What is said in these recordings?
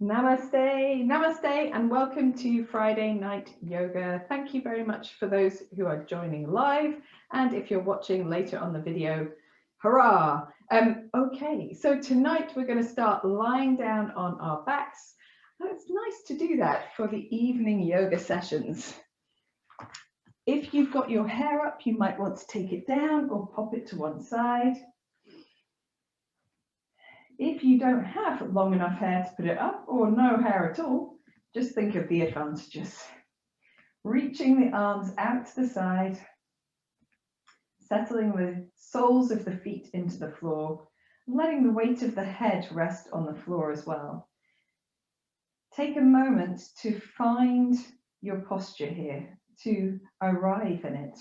Namaste, namaste, and welcome to Friday Night Yoga. Thank you very much for those who are joining live, and if you're watching later on the video, hurrah! Okay, so tonight we're going to start lying down on our backs. Oh, it's nice to do that for the evening yoga sessions. If you've got your hair up, you might want to take it down or pop it to one side. If you don't have long enough hair to put it up or no hair at all, just think of the advantages. Reaching the arms out to the side, settling the soles of the feet into the floor, and letting the weight of the head rest on the floor as well. Take a moment to find your posture here, to arrive in it.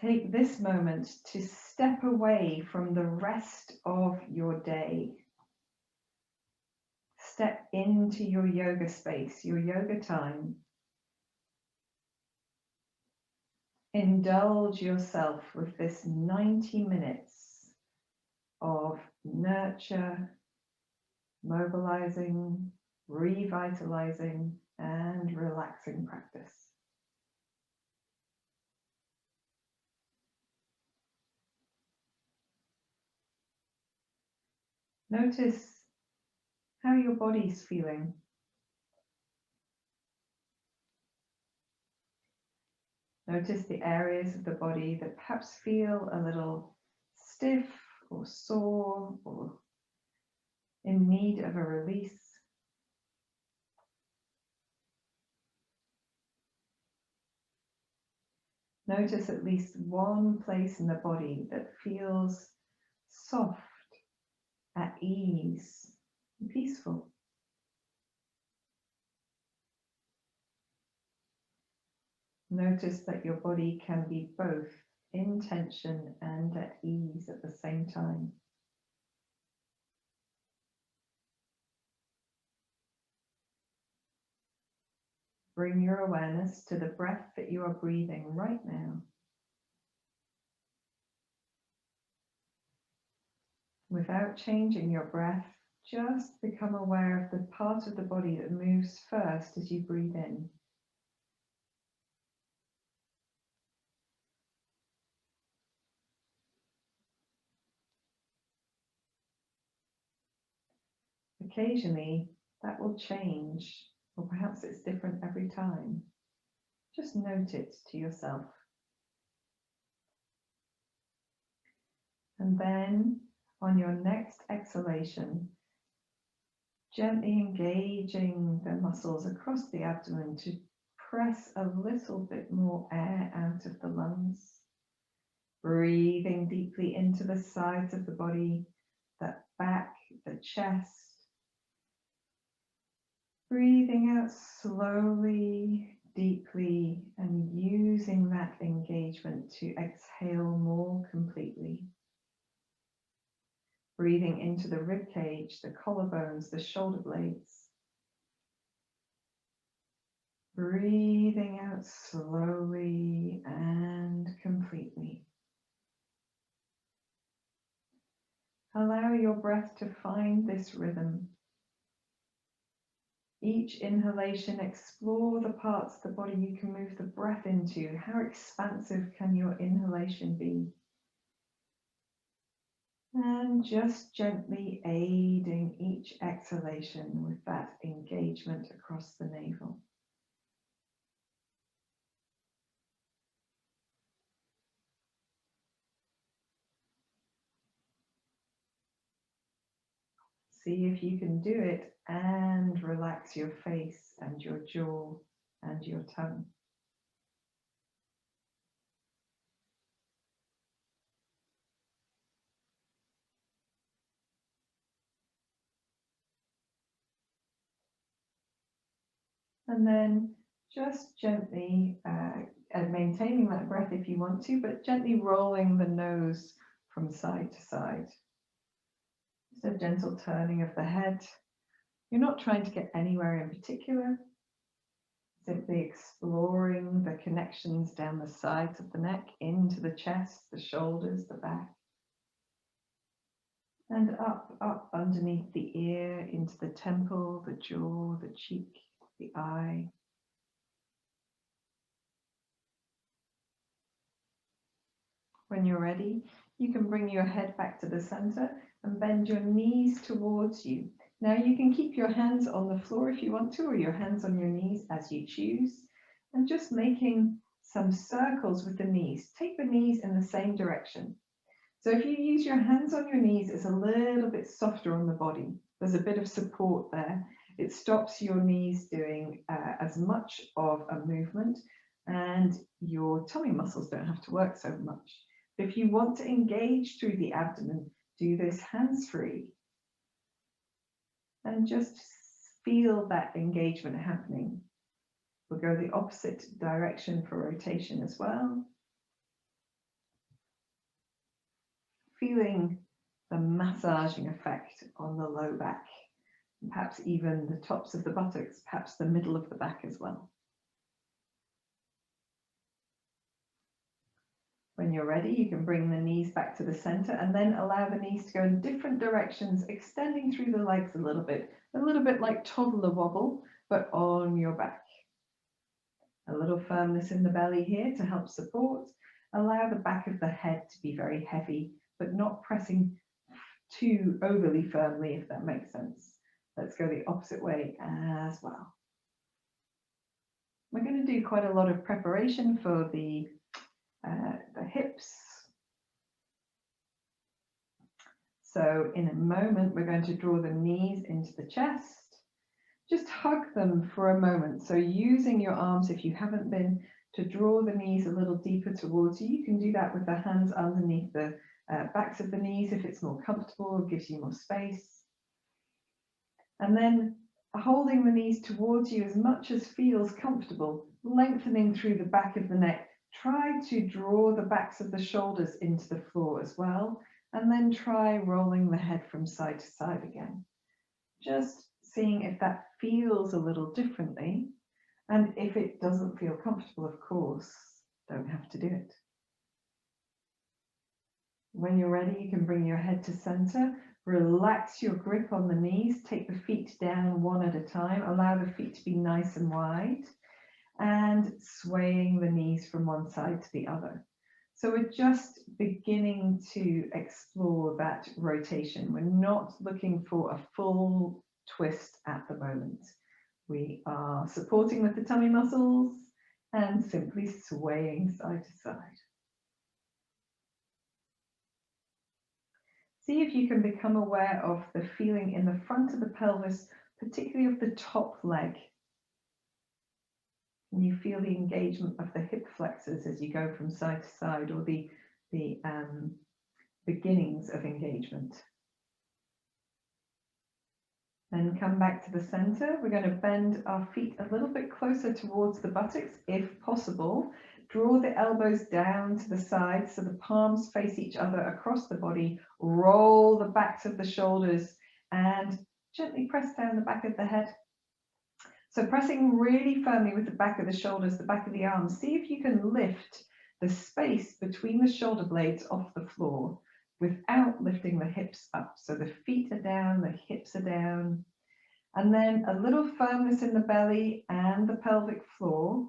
Take this moment to step away from the rest of your day. Step into your yoga space, your yoga time. Indulge yourself with this 90 minutes of nurture, mobilizing, revitalizing, and relaxing practice. Notice how your body's feeling. Notice the areas of the body that perhaps feel a little stiff or sore or in need of a release. Notice at least one place in the body that feels soft, at ease, peaceful. Notice that your body can be both in tension and at ease at the same time. Bring your awareness to the breath that you are breathing right now. Without changing your breath, just become aware of the part of the body that moves first as you breathe in. Occasionally, that will change, or perhaps it's different every time. Just note it to yourself. And then, on your next exhalation, gently engaging the muscles across the abdomen to press a little bit more air out of the lungs. Breathing deeply into the sides of the body, the back, the chest. Breathing out slowly, deeply, and using that engagement to exhale more completely. Breathing into the rib cage, the collarbones, the shoulder blades. Breathing out slowly and completely. Allow your breath to find this rhythm. Each inhalation, explore the parts of the body you can move the breath into. How expansive can your inhalation be? And just gently aiding each exhalation with that engagement across the navel. See if you can do it and relax your face and your jaw and your tongue. And then just gently, maintaining that breath if you want to, but gently rolling the nose from side to side. Just a gentle turning of the head. You're not trying to get anywhere in particular, simply exploring the connections down the sides of the neck, into the chest, the shoulders, the back. and up underneath the ear, into the temple, the jaw, the cheek, the eye. When you're ready, you can bring your head back to the center and bend your knees towards you. Now you can keep your hands on the floor if you want to, or your hands on your knees as you choose, and just making some circles with the knees. Take the knees in the same direction. So if you use your hands on your knees, it's a little bit softer on the body. There's a bit of support there. It stops your knees doing as much of a movement, and your tummy muscles don't have to work so much. But if you want to engage through the abdomen, do this hands-free. And just feel that engagement happening. We'll go the opposite direction for rotation as well. Feeling the massaging effect on the low back, and perhaps even the tops of the buttocks, perhaps the middle of the back as well. When you're ready, you can bring the knees back to the center and then allow the knees to go in different directions, extending through the legs a little bit like toddler wobble, but on your back. A little firmness in the belly here to help support. Allow the back of the head to be very heavy, but not pressing too overly firmly, if that makes sense. Let's go the opposite way as well. We're going to do quite a lot of preparation for the hips. So in a moment, we're going to draw the knees into the chest. Just hug them for a moment. So using your arms, if you haven't been, to draw the knees a little deeper towards you. You can do that with the hands underneath the backs of the knees if it's more comfortable, gives you more space. And then holding the knees towards you as much as feels comfortable, lengthening through the back of the neck. Try to draw the backs of the shoulders into the floor as well, and then try rolling the head from side to side again. Just seeing if that feels a little differently, and if it doesn't feel comfortable, of course, don't have to do it. When you're ready, you can bring your head to center, relax your grip on the knees, take the feet down one at a time, allow the feet to be nice and wide, and swaying the knees from one side to the other. So we're just beginning to explore that rotation. We're not looking for a full twist at the moment. We are supporting with the tummy muscles and simply swaying side to side. See if you can become aware of the feeling in the front of the pelvis, particularly of the top leg. And you feel the engagement of the hip flexors as you go from side to side, or the beginnings of engagement. Then come back to the center. We're going to bend our feet a little bit closer towards the buttocks if possible. Draw the elbows down to the sides so the palms face each other across the body. Roll the backs of the shoulders and gently press down the back of the head. So pressing really firmly with the back of the shoulders, the back of the arms. See if you can lift the space between the shoulder blades off the floor without lifting the hips up. So the feet are down, the hips are down. And then a little firmness in the belly and the pelvic floor.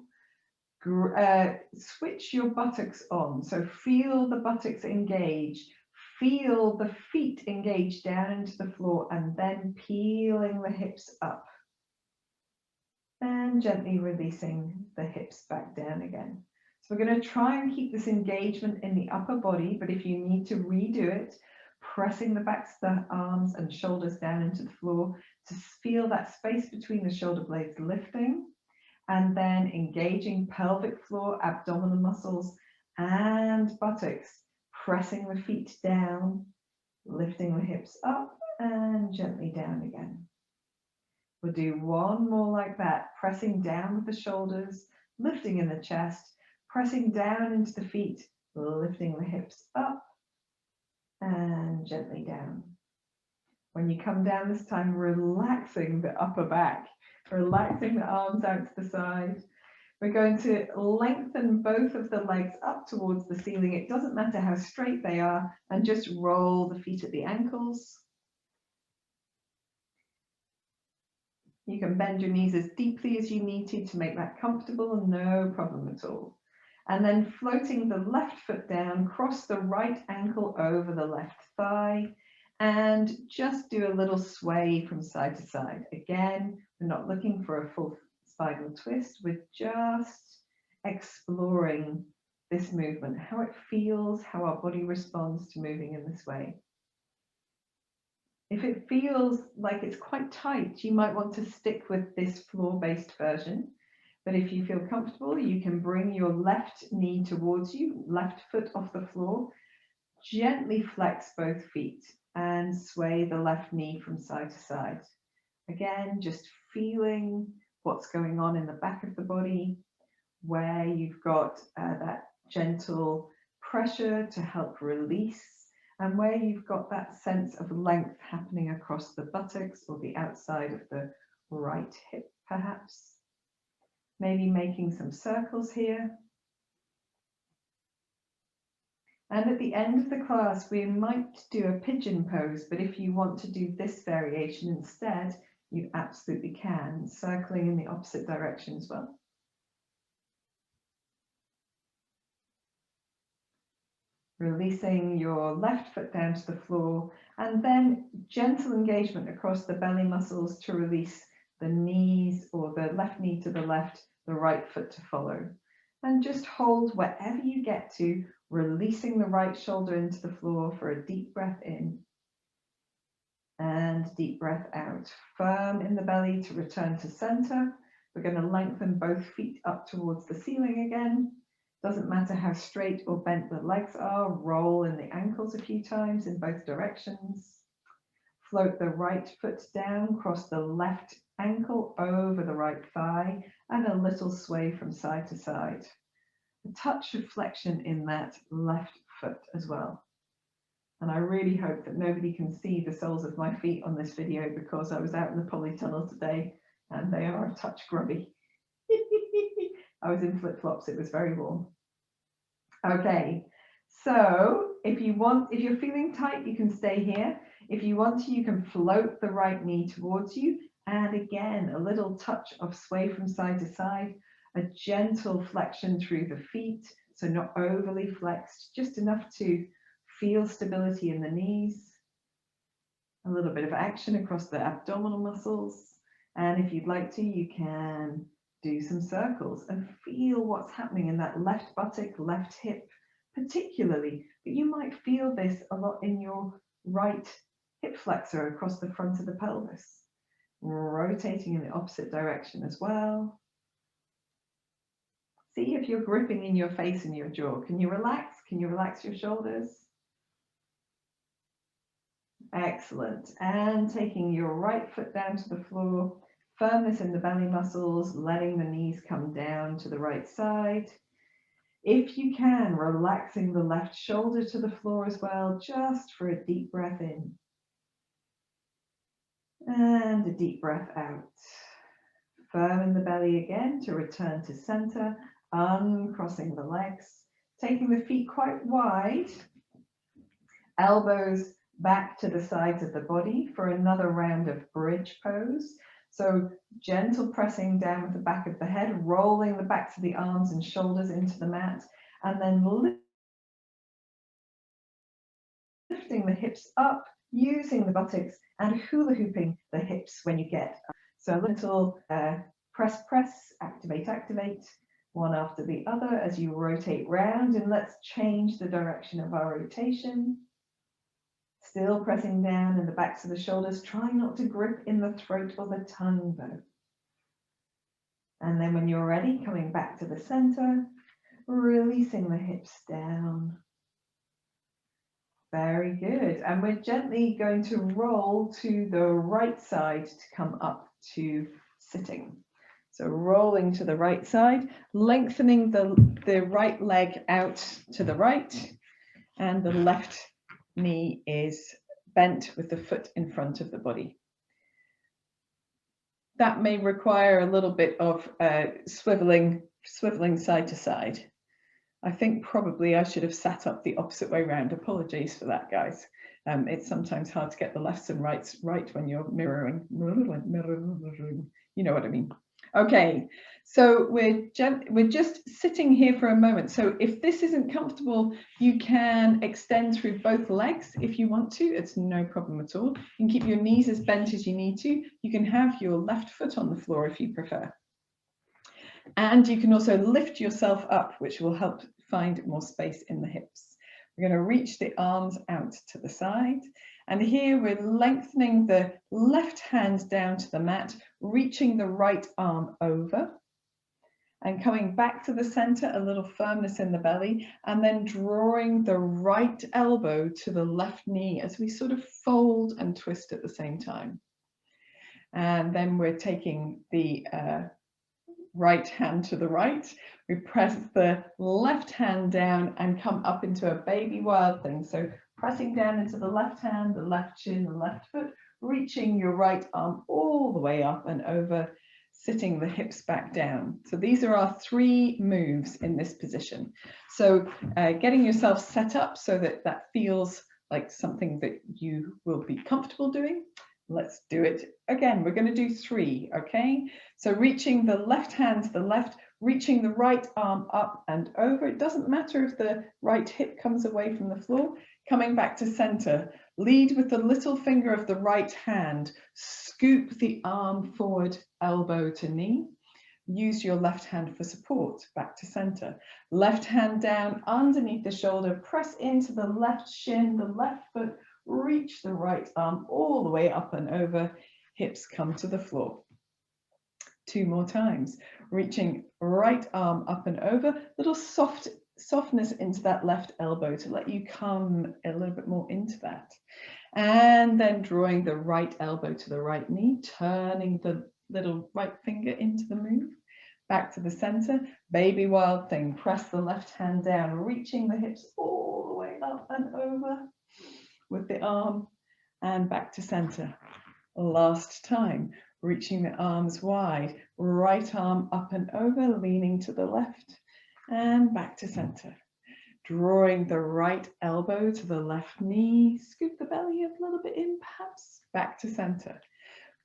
Switch your buttocks on. So feel the buttocks engage. Feel the feet engage down into the floor, and then peeling the hips up. And gently releasing the hips back down again. So we're going to try and keep this engagement in the upper body, but if you need to redo it, pressing the backs of the arms and shoulders down into the floor to feel that space between the shoulder blades lifting, and then engaging pelvic floor, abdominal muscles and buttocks, pressing the feet down, lifting the hips up and gently down again. We'll do one more like that, pressing down with the shoulders, lifting in the chest, pressing down into the feet, lifting the hips up and gently down. When you come down this time, relaxing the upper back, relaxing the arms out to the side, We're going to lengthen both of the legs up towards the ceiling. It doesn't matter how straight they are, and just roll the feet at the ankles. You can bend your knees as deeply as you need to make that comfortable, no problem at all. And then floating the left foot down, cross the right ankle over the left thigh, and just do a little sway from side to side. Again, we're not looking for a full spinal twist, we're just exploring this movement, how it feels, how our body responds to moving in this way. If it feels like it's quite tight, you might want to stick with this floor-based version. But if you feel comfortable, you can bring your left knee towards you, left foot off the floor, gently flex both feet and sway the left knee from side to side. Again, just feeling what's going on in the back of the body, where you've got that gentle pressure to help release, and where you've got that sense of length happening across the buttocks or the outside of the right hip, perhaps. Maybe making some circles here. And at the end of the class, we might do a pigeon pose, but if you want to do this variation instead, you absolutely can, circling in the opposite direction as well. Releasing your left foot down to the floor, and then gentle engagement across the belly muscles to release the knees, or the left knee to the left, the right foot to follow. And just hold wherever you get to, releasing the right shoulder into the floor for a deep breath in and deep breath out. Firm in the belly to return to center. We're going to lengthen both feet up towards the ceiling again. Doesn't matter how straight or bent the legs are, roll in the ankles a few times in both directions. Float the right foot down, cross the left ankle over the right thigh, and a little sway from side to side. A touch of flexion in that left foot as well. And I really hope that nobody can see the soles of my feet on this video, because I was out in the polytunnel today and they are a touch grubby. I was in flip-flops, it was very warm. Okay, so if you're feeling tight, you can stay here. If you want to, you can float the right knee towards you. And again, a little touch of sway from side to side, a gentle flexion through the feet. So not overly flexed, just enough to feel stability in the knees. A little bit of action across the abdominal muscles. And if you'd like to, you can do some circles and feel what's happening in that left buttock, left hip particularly, but you might feel this a lot in your right hip flexor across the front of the pelvis, rotating in the opposite direction as well. See if you're gripping in your face and your jaw. Can you relax? Can you relax your shoulders? Excellent. And taking your right foot down to the floor, firmness in the belly muscles, letting the knees come down to the right side. If you can, relaxing the left shoulder to the floor as well, just for a deep breath in. And a deep breath out. Firm in the belly again to return to center, uncrossing the legs, taking the feet quite wide, elbows back to the sides of the body for another round of bridge pose. So gentle pressing down with the back of the head, rolling the backs of the arms and shoulders into the mat, and then lifting the hips up, using the buttocks and hula hooping the hips when you get up. So a little press, press, activate, activate, one after the other as you rotate round, and let's change the direction of our rotation. Still pressing down in the backs of the shoulders, try not to grip in the throat or the tongue though. And then when you're ready, coming back to the center, releasing the hips down. Very good. And we're gently going to roll to the right side to come up to sitting. So rolling to the right side, lengthening the right leg out to the right, and the left knee is bent with the foot in front of the body. That may require a little bit of swiveling swiveling side to side. I think probably I should have sat up the opposite way round. Apologies for that, guys. It's sometimes hard to get the lefts and rights right when you're mirroring. You know what I mean. Okay, so we're just sitting here for a moment. So if this isn't comfortable, you can extend through both legs if you want to. It's no problem at all. You can keep your knees as bent as you need to. You can have your left foot on the floor if you prefer. And you can also lift yourself up, which will help find more space in the hips. We're going to reach the arms out to the side. And here we're lengthening the left hand down to the mat, reaching the right arm over and coming back to the center, a little firmness in the belly, and then drawing the right elbow to the left knee as we sort of fold and twist at the same time. And then we're taking the right hand to the right. We press the left hand down and come up into a baby wild thing. So pressing down into the left hand, the left shin, the left foot, reaching your right arm all the way up and over, sitting the hips back down. So these are our 3 moves in this position. So getting yourself set up so that that feels like something that you will be comfortable doing. Let's do it again. We're going to do 3, okay? So reaching the left hand to the left, reaching the right arm up and over. It doesn't matter if the right hip comes away from the floor. Coming back to center. Lead with the little finger of the right hand. Scoop the arm forward, elbow to knee. Use your left hand for support, back to center. Left hand down underneath the shoulder. Press into the left shin, the left foot. Reach the right arm all the way up and over, hips come to the floor. 2 more times, reaching right arm up and over, little softness into that left elbow to let you come a little bit more into that. And then drawing the right elbow to the right knee, turning the little right finger into the move, back to the center, baby wild thing, press the left hand down, reaching the hips all the way up and over, with the arm and back to center. Last time, reaching the arms wide, right arm up and over, leaning to the left and back to center. Drawing the right elbow to the left knee, scoop the belly a little bit in perhaps, back to center.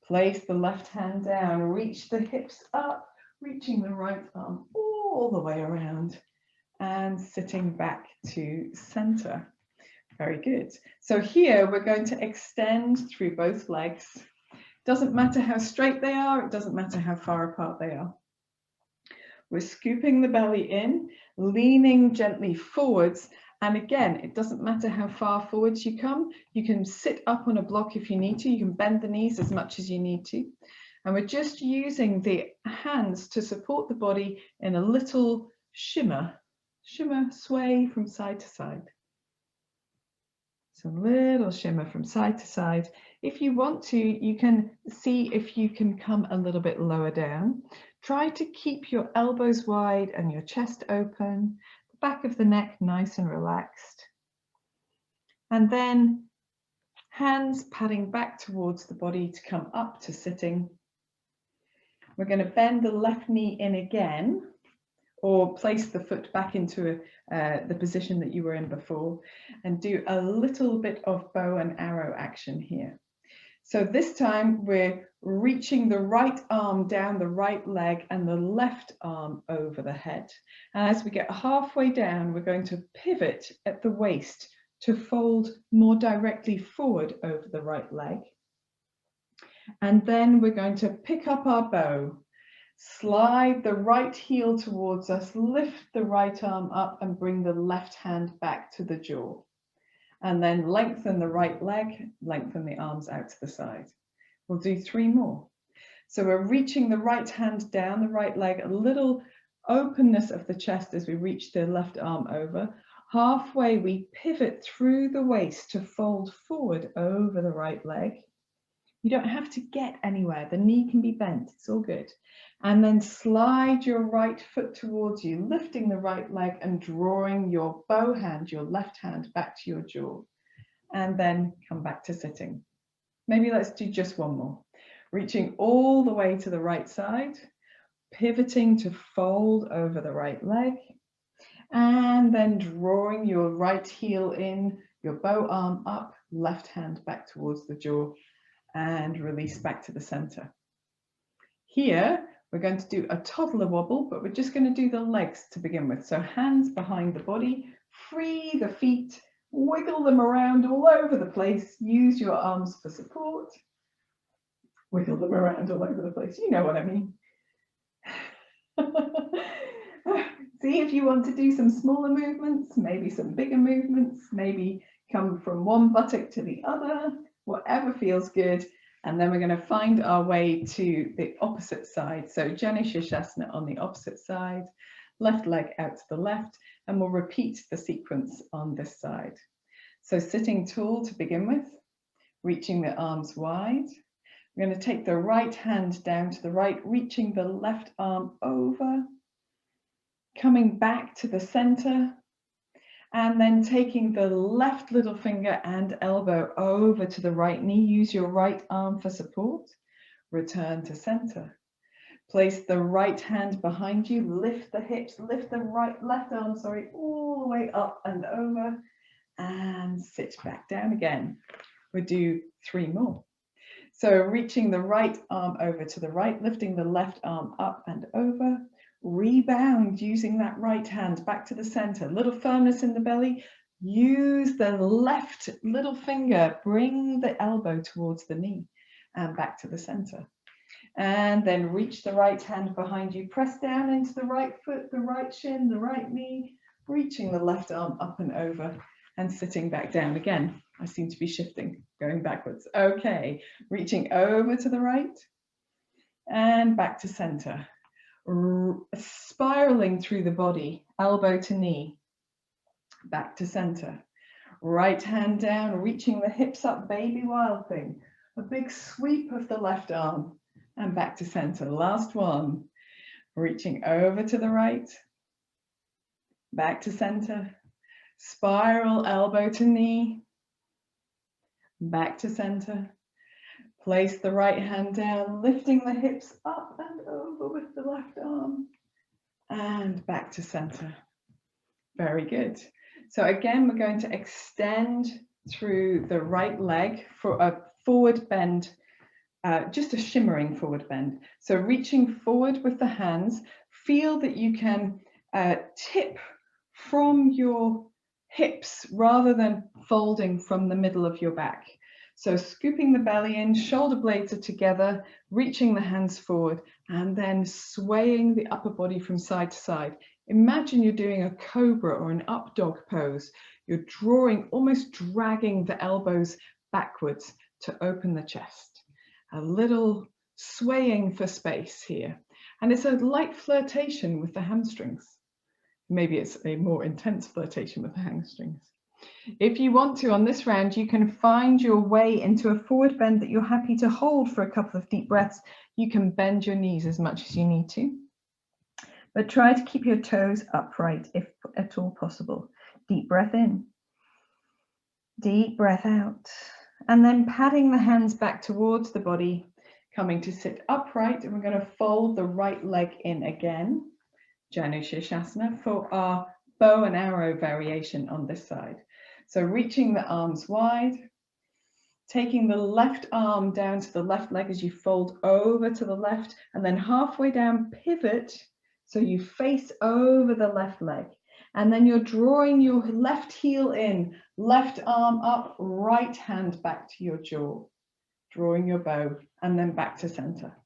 Place the left hand down, reach the hips up, reaching the right arm all the way around and sitting back to center. Very good. So here we're going to extend through both legs. Doesn't matter how straight they are, it doesn't matter how far apart they are. We're scooping the belly in, leaning gently forwards. And again, it doesn't matter how far forwards you come. You can sit up on a block if you need to. You can bend the knees as much as you need to. And we're just using the hands to support the body in a little shimmer sway from side to side. So a little shimmer from side to side. If you want to, you can see if you can come a little bit lower down. Try to keep your elbows wide and your chest open, the back of the neck nice and relaxed. And then hands padding back towards the body to come up to sitting. We're going to bend the left knee in again, or place the foot back into the position that you were in before, and do a little bit of bow and arrow action here. So this time we're reaching the right arm down the right leg and the left arm over the head. And as we get halfway down, we're going to pivot at the waist to fold more directly forward over the right leg. And then we're going to pick up our bow. Slide the right heel towards us, lift the right arm up and bring the left hand back to the jaw. And then lengthen the right leg, lengthen the arms out to the side. We'll do 3 more. So we're reaching the right hand down the right leg, a little openness of the chest as we reach the left arm over. Halfway we pivot through the waist to fold forward over the right leg. You don't have to get anywhere. The knee can be bent. It's all good. And then slide your right foot towards you, lifting the right leg and drawing your bow hand, your left hand, back to your jaw. And then come back to sitting. Maybe let's do just 1 more. Reaching all the way to the right side, pivoting to fold over the right leg, and then drawing your right heel in, your bow arm up, left hand back towards the jaw, and release back to the center. Here, we're going to do a toddler wobble, but we're just going to do the legs to begin with. So hands behind the body, free the feet, wiggle them around all over the place, use your arms for support. Wiggle them around all over the place, you know what I mean. See if you want to do some smaller movements, maybe some bigger movements, maybe come from one buttock to the other, whatever feels good. And then we're going to find our way to the opposite side. So Janu Shirshasana on the opposite side, left leg out to the left, and we'll repeat the sequence on this side. So sitting tall to begin with, reaching the arms wide. We're going to take the right hand down to the right, reaching the left arm over, coming back to the center, and then taking the left little finger and elbow over to the right knee. Use your right arm for support. Return to center. Place the right hand behind you, lift the hips, lift the left arm, all the way up and over, and sit back down again. We'll do 3 more. So reaching the right arm over to the right, lifting the left arm up and over, rebound using that right hand back to the center, little firmness in the belly, use the left little finger, bring the elbow towards the knee and back to the center. And then reach the right hand behind you, press down into the right foot, the right shin, the right knee, reaching the left arm up and over and sitting back down again. I seem to be shifting, going backwards. Okay, reaching over to the right and back to center. Spiraling through the body, elbow to knee, back to center. Right hand down, reaching the hips up, baby wild thing. A big sweep of the left arm and back to center. Last one. Reaching over to the right, back to center. Spiral elbow to knee, back to center. Place the right hand down, lifting the hips up and over with the left arm and back to center. Very good. So again, we're going to extend through the right leg for a forward bend, just a shimmering forward bend. So reaching forward with the hands, feel that you can tip from your hips rather than folding from the middle of your back. So scooping the belly in, shoulder blades are together, reaching the hands forward, and then swaying the upper body from side to side. Imagine you're doing a cobra or an up dog pose. You're drawing, almost dragging the elbows backwards to open the chest. A little swaying for space here. And it's a light flirtation with the hamstrings. Maybe it's a more intense flirtation with the hamstrings. If you want to, on this round, you can find your way into a forward bend that you're happy to hold for a couple of deep breaths. You can bend your knees as much as you need to, but try to keep your toes upright if at all possible. Deep breath in, deep breath out, and then patting the hands back towards the body, coming to sit upright, and we're going to fold the right leg in again, Janu Shirshasana, for our bow and arrow variation on this side. So reaching the arms wide, taking the left arm down to the left leg as you fold over to the left, and then halfway down, pivot, so you face over the left leg. And then you're drawing your left heel in, left arm up, right hand back to your jaw, drawing your bow, and then back to center.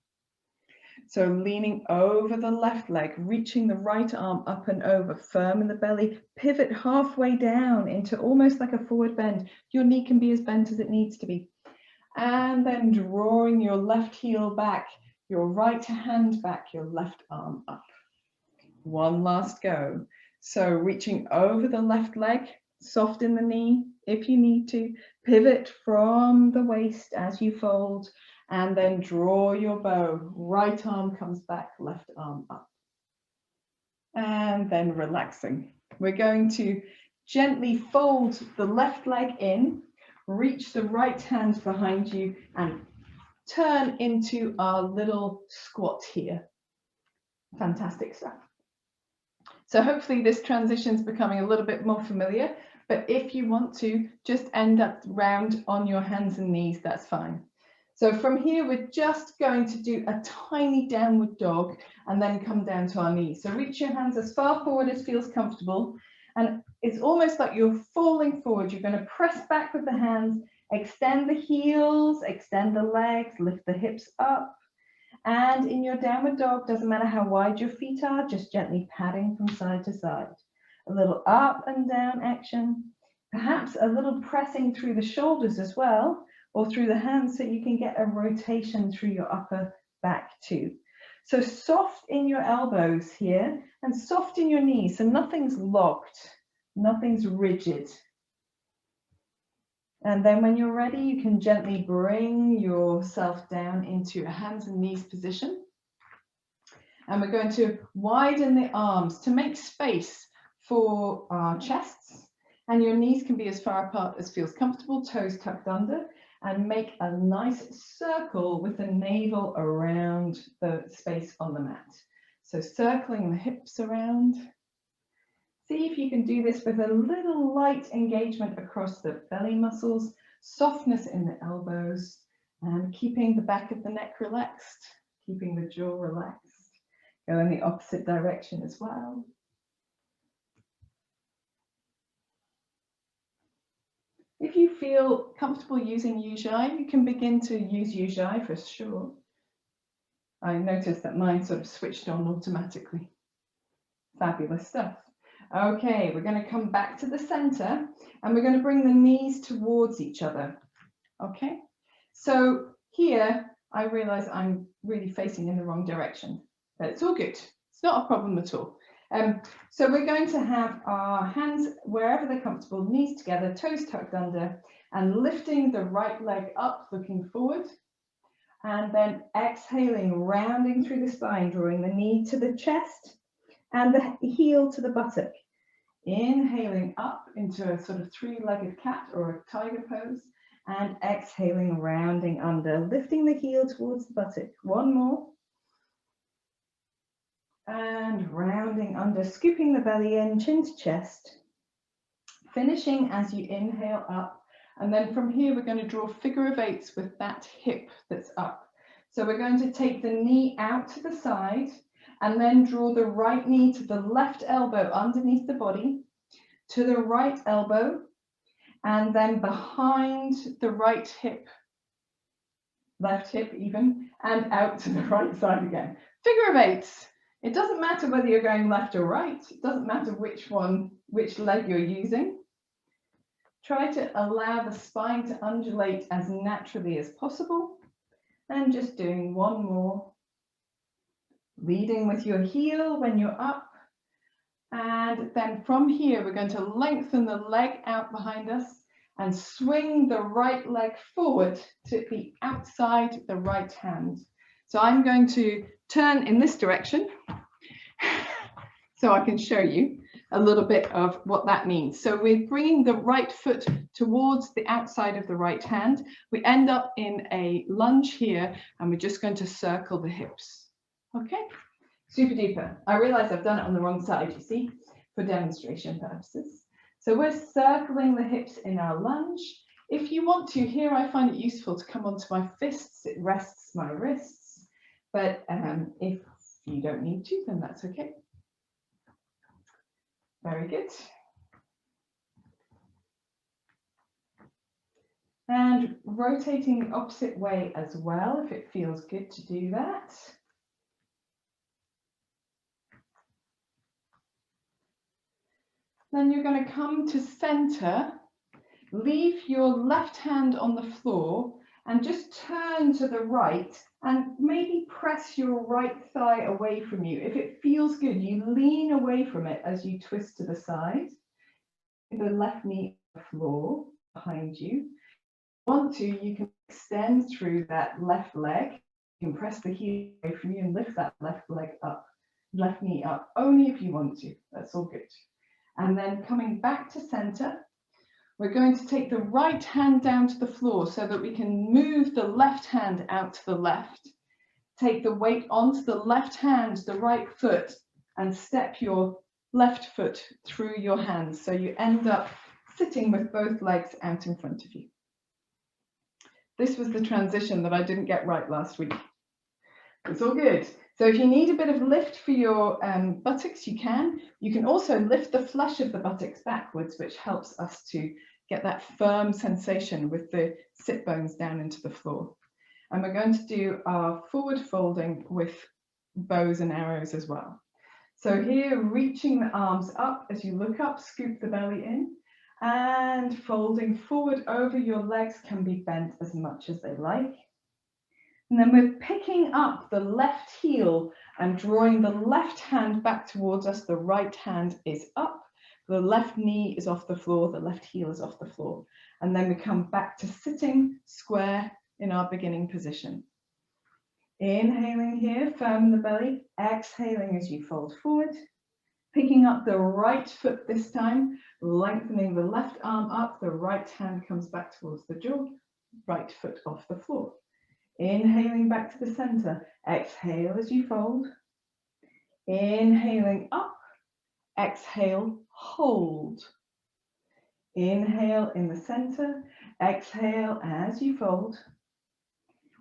So leaning over the left leg, reaching the right arm up and over, firm in the belly, pivot halfway down into almost like a forward bend. Your knee can be as bent as it needs to be. And then drawing your left heel back, your right hand back, your left arm up. One last go. So reaching over the left leg, soft in the knee if you need to, pivot from the waist as you fold, and then draw your bow. Right arm comes back, left arm up. And then relaxing. We're going to gently fold the left leg in, reach the right hand behind you, and turn into our little squat here. Fantastic stuff. So hopefully this transition is becoming a little bit more familiar, but if you want to just end up round on your hands and knees, that's fine. So from here, we're just going to do a tiny downward dog and then come down to our knees. So reach your hands as far forward as feels comfortable. And it's almost like you're falling forward. You're going to press back with the hands, extend the heels, extend the legs, lift the hips up. And in your downward dog, doesn't matter how wide your feet are, just gently padding from side to side. A little up and down action, perhaps a little pressing through the shoulders as well, or through the hands so you can get a rotation through your upper back too. So soft in your elbows here and soft in your knees, so nothing's locked, nothing's rigid. And then when you're ready, you can gently bring yourself down into a hands and knees position. And we're going to widen the arms to make space for our chests. And your knees can be as far apart as feels comfortable, toes tucked under, and make a nice circle with the navel around the space on the mat. So circling the hips around. See if you can do this with a little light engagement across the belly muscles, softness in the elbows, and keeping the back of the neck relaxed, keeping the jaw relaxed. Go in the opposite direction as well. If you feel comfortable using Yogini, you can begin to use Yogini for sure. I noticed that mine sort of switched on automatically. Fabulous stuff. Okay, we're going to come back to the center and we're going to bring the knees towards each other. Okay, so here I realize I'm really facing in the wrong direction, but it's all good. It's not a problem at all. So we're going to have our hands wherever they're comfortable, knees together, toes tucked under, and lifting the right leg up, looking forward, and then exhaling, rounding through the spine, drawing the knee to the chest and the heel to the buttock. Inhaling up into a sort of three-legged cat or a tiger pose, and exhaling, rounding under, lifting the heel towards the buttock. One more. And rounding under, scooping the belly in, chin to chest. Finishing as you inhale up. And then from here, we're going to draw figure of eights with that hip that's up. So we're going to take the knee out to the side and then draw the right knee to the left elbow underneath the body, to the right elbow, and then behind the right hip, left hip even, and out to the right side again. Figure of eights. It doesn't matter whether you're going left or right. It doesn't matter which leg you're using. Try to allow the spine to undulate as naturally as possible. And just doing one more. Leading with your heel when you're up. And then from here, we're going to lengthen the leg out behind us and swing the right leg forward to be outside the right hand. So I'm going to turn in this direction so I can show you a little bit of what that means. So we're bringing the right foot towards the outside of the right hand. We end up in a lunge here, and we're just going to circle the hips. Okay, super duper. I realize I've done it on the wrong side, you see, for demonstration purposes. So we're circling the hips in our lunge. If you want to, here I find it useful to come onto my fists. It rests my wrists. But if you don't need to, then that's okay. Very good. And rotating the opposite way as well, if it feels good to do that. Then you're going to come to center, leave your left hand on the floor and just turn to the right and maybe press your right thigh away from you. If it feels good, you lean away from it as you twist to the side. The left knee on the floor behind you. If you want to, you can extend through that left leg. You can press the heel away from you and lift that left leg up, left knee up, only if you want to. That's all good. And then coming back to center, we're going to take the right hand down to the floor so that we can move the left hand out to the left. take the weight onto the left hand, the right foot, and step your left foot through your hands. So you end up sitting with both legs out in front of you. This was the transition that I didn't get right last week. It's all good. So if you need a bit of lift for your buttocks, you can. You can also lift the flesh of the buttocks backwards, which helps us to get that firm sensation with the sit bones down into the floor. And we're going to do our forward folding with bows and arrows as well. So here, reaching the arms up as you look up, scoop the belly in, and folding forward over your legs can be bent as much as they like. And then we're picking up the left heel and drawing the left hand back towards us. The right hand is up. The left knee is off the floor. The left heel is off the floor. And then we come back to sitting square in our beginning position. Inhaling here, firm the belly. Exhaling as you fold forward. Picking up the right foot this time, lengthening the left arm up. The right hand comes back towards the jaw. Right foot off the floor. Inhaling back to the center. Exhale as you fold. Inhaling up. Exhale, hold. Inhale in the center. Exhale as you fold.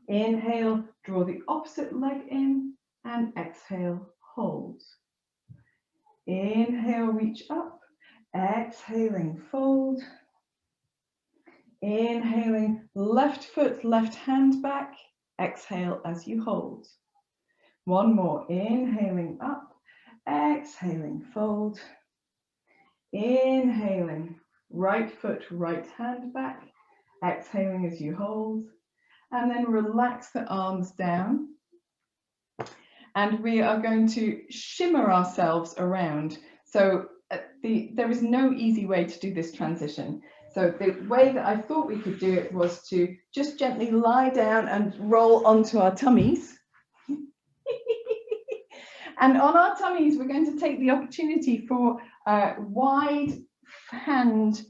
Inhale, draw the opposite leg in, and exhale, hold. Inhale, reach up. Exhaling, fold. Inhaling, left foot, left hand back. Exhale as you hold. One more. Inhaling up. Exhaling, fold. Inhaling, right foot, right hand back. Exhaling as you hold. And then relax the arms down. And we are going to shimmer ourselves around. So there is no easy way to do this transition. So the way that I thought we could do it was to just gently lie down and roll onto our tummies. And on our tummies, we're going to take the opportunity for wide hand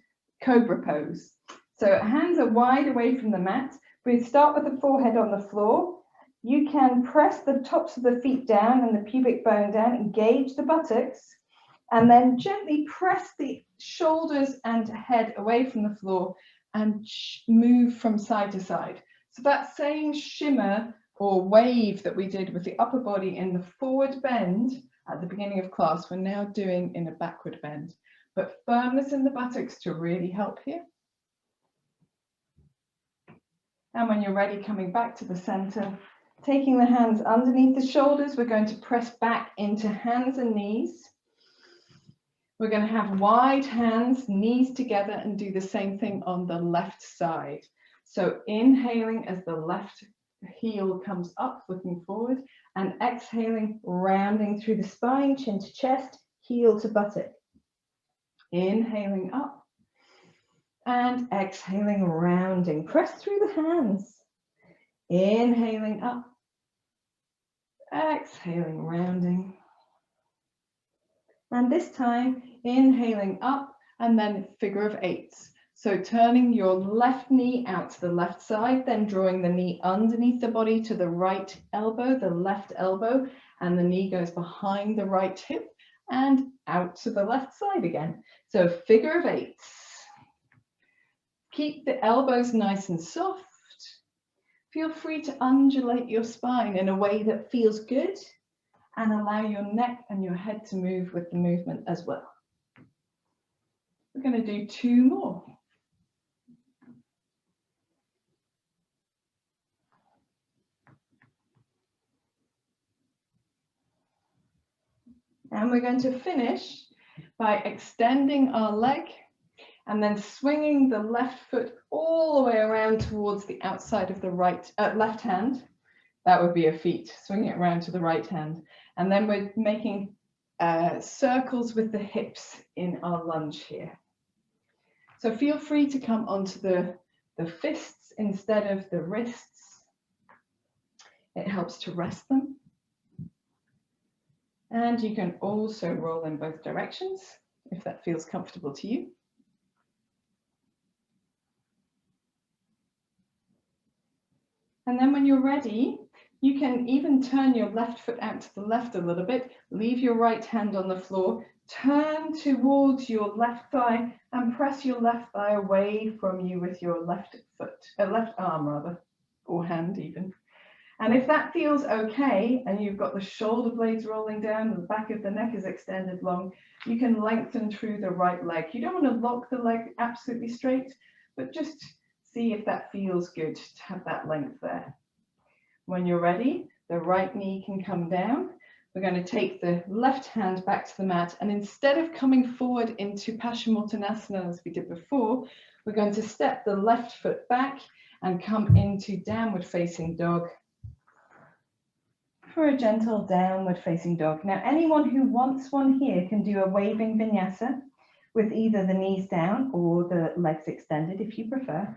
cobra pose. So hands are wide away from the mat. We start with the forehead on the floor. You can press the tops of the feet down and the pubic bone down, engage the buttocks, and then gently press the shoulders and head away from the floor and move from side to side. So that same shimmer or wave that we did with the upper body in the forward bend at the beginning of class, we're now doing in a backward bend. But firmness in the buttocks to really help here. And when you're ready, coming back to the center, taking the hands underneath the shoulders, we're going to press back into hands and knees. We're going to have wide hands, knees together, and do the same thing on the left side. So inhaling as the left heel comes up, looking forward, and exhaling, rounding through the spine, chin to chest, heel to buttock. Inhaling up. And exhaling, rounding. Press through the hands. Inhaling up. Exhaling, rounding. And this time, inhaling up and then figure of eights. So turning your left knee out to the left side, then drawing the knee underneath the body to the right elbow, the left elbow, and the knee goes behind the right hip and out to the left side again. So figure of eights. Keep the elbows nice and soft. Feel free to undulate your spine in a way that feels good and allow your neck and your head to move with the movement as well. We're going to do two more. And we're going to finish by extending our leg and then swinging the left foot all the way around towards the outside of the left hand. That would be a feet, swinging it around to the right hand. And then we're making circles with the hips in our lunge here. So feel free to come onto the fists instead of the wrists. It helps to rest them. And you can also roll in both directions if that feels comfortable to you. And then when you're ready, You can even turn your left foot out to the left a little bit, leave your right hand on the floor, turn towards your left thigh and press your left thigh away from you with your left arm rather, or hand even. And if that feels okay, and you've got the shoulder blades rolling down and the back of the neck is extended long, you can lengthen through the right leg. You don't want to lock the leg absolutely straight, but just see if that feels good to have that length there. When you're ready, the right knee can come down. We're going to take the left hand back to the mat, and instead of coming forward into Paschimottanasana as we did before, we're going to step the left foot back and come into downward facing dog for a gentle downward facing dog. Now, anyone who wants one here can do a waving vinyasa with either the knees down or the legs extended if you prefer,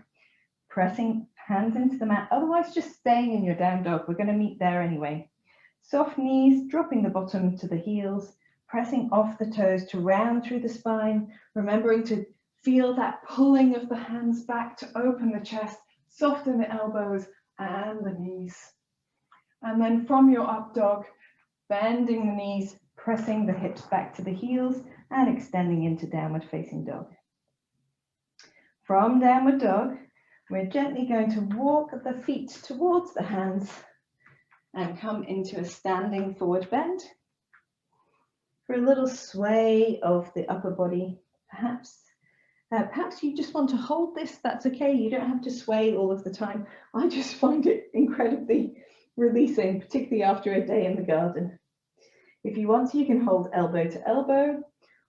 pressing hands into the mat, otherwise just staying in your down dog. We're going to meet there anyway. Soft knees, dropping the bottom to the heels, pressing off the toes to round through the spine, remembering to feel that pulling of the hands back to open the chest, soften the elbows and the knees. And then from your up dog, bending the knees, pressing the hips back to the heels and extending into downward facing dog. From downward dog, we're gently going to walk the feet towards the hands and come into a standing forward bend. For a little sway of the upper body, perhaps you just want to hold this, that's okay. You don't have to sway all of the time. I just find it incredibly releasing, particularly after a day in the garden. If you want to, you can hold elbow to elbow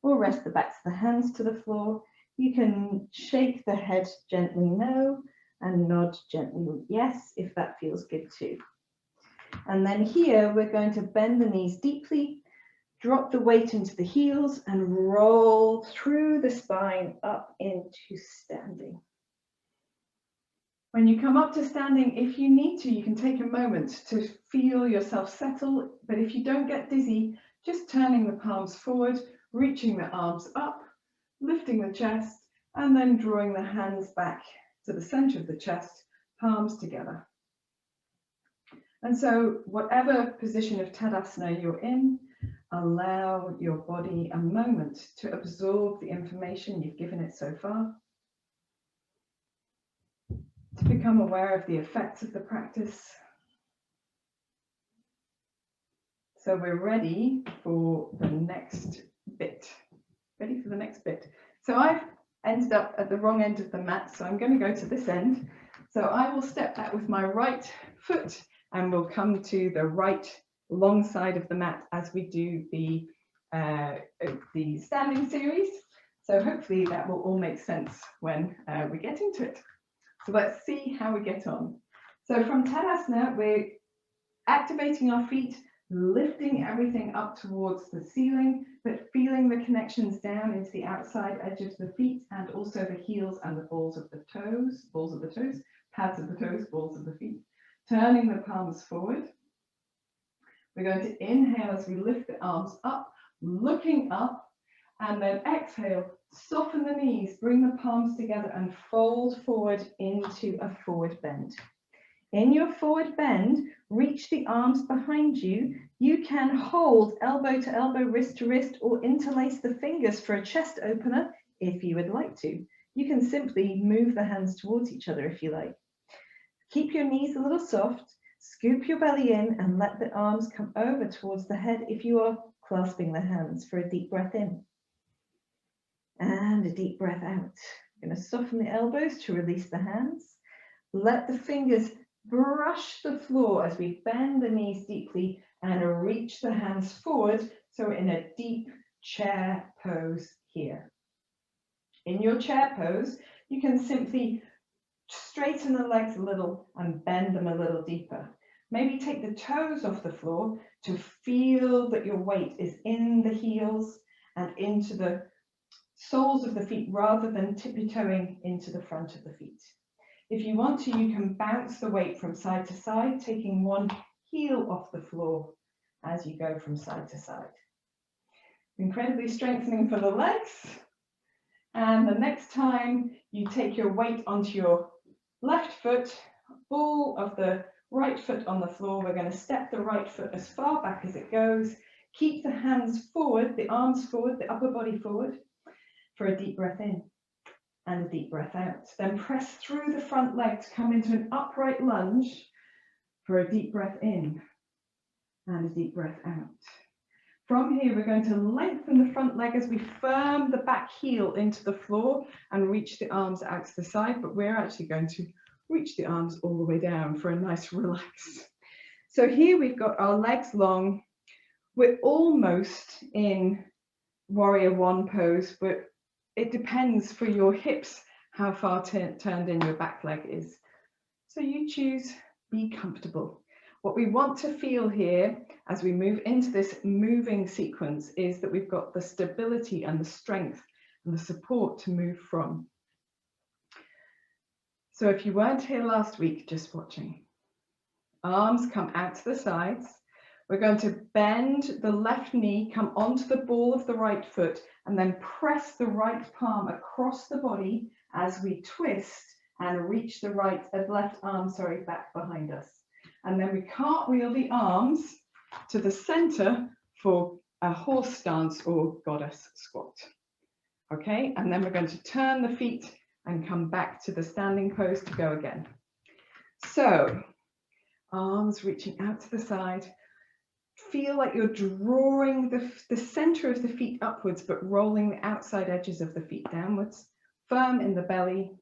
or rest the backs of the hands to the floor. You can shake the head gently no and nod gently yes, if that feels good too. And then here we're going to bend the knees deeply, drop the weight into the heels and roll through the spine up into standing. When you come up to standing, if you need to, you can take a moment to feel yourself settle, but if you don't get dizzy, just turning the palms forward, reaching the arms up, lifting the chest, and then drawing the hands back to the center of the chest, palms together. And so whatever position of Tadasana you're in, allow your body a moment to absorb the information you've given it so far, to become aware of the effects of the practice. So we're ready for the next bit. Ready for the next bit. So I've ended up at the wrong end of the mat, so I'm going to go to this end. So I will step back with my right foot and we'll come to the right long side of the mat as we do the standing series. So hopefully that will all make sense when we get into it. So let's see how we get on. So from Tadasana, we're activating our feet, lifting everything up towards the ceiling, but feeling the connections down into the outside edge of the feet and also the heels and the balls of the toes, pads of the toes, balls of the feet. Turning the palms forward. We're going to inhale as we lift the arms up, looking up, and then exhale, soften the knees, bring the palms together and fold forward into a forward bend. In your forward bend, reach the arms behind you. You can hold elbow to elbow, wrist to wrist, or interlace the fingers for a chest opener if you would like to. You can simply move the hands towards each other if you like. Keep your knees a little soft, scoop your belly in and let the arms come over towards the head if you are clasping the hands for a deep breath in. And a deep breath out. You're going to soften the elbows to release the hands. Let the fingers brush the floor as we bend the knees deeply and reach the hands forward. So we're in a deep chair pose here. In your chair pose, you can simply straighten the legs a little and bend them a little deeper. Maybe take the toes off the floor to feel that your weight is in the heels and into the soles of the feet rather than tippy-toeing into the front of the feet. If you want to, you can bounce the weight from side to side, taking one heel off the floor as you go from side to side. Incredibly strengthening for the legs. And the next time you take your weight onto your left foot, ball of the Right foot on the floor. We're going to step the right foot as far back as it goes. Keep the hands forward, the arms forward, the upper body forward for a deep breath in and a deep breath out. Then press through the front leg to come into an upright lunge for a deep breath in and a deep breath out. From here, we're going to lengthen the front leg as we firm the back heel into the floor and reach the arms out to the side, but we're actually going to reach the arms all the way down for a nice relax. So here we've got our legs long. We're almost in warrior one pose, but it depends for your hips how far turned in your back leg is. So you choose, be comfortable. What we want to feel here as we move into this moving sequence is that we've got the stability and the strength and the support to move from. So if you weren't here last week, just watching, arms come out to the sides. We're going to bend the left knee, come onto the ball of the right foot, and then press the right palm across the body as we twist and reach the left arm, back behind us. And then we cartwheel the arms to the center for a horse stance or goddess squat. Okay, and then we're going to turn the feet and come back to the standing pose to go again. So, arms reaching out to the side. Feel like you're drawing the center of the feet upwards, but rolling the outside edges of the feet downwards. Firm in the belly.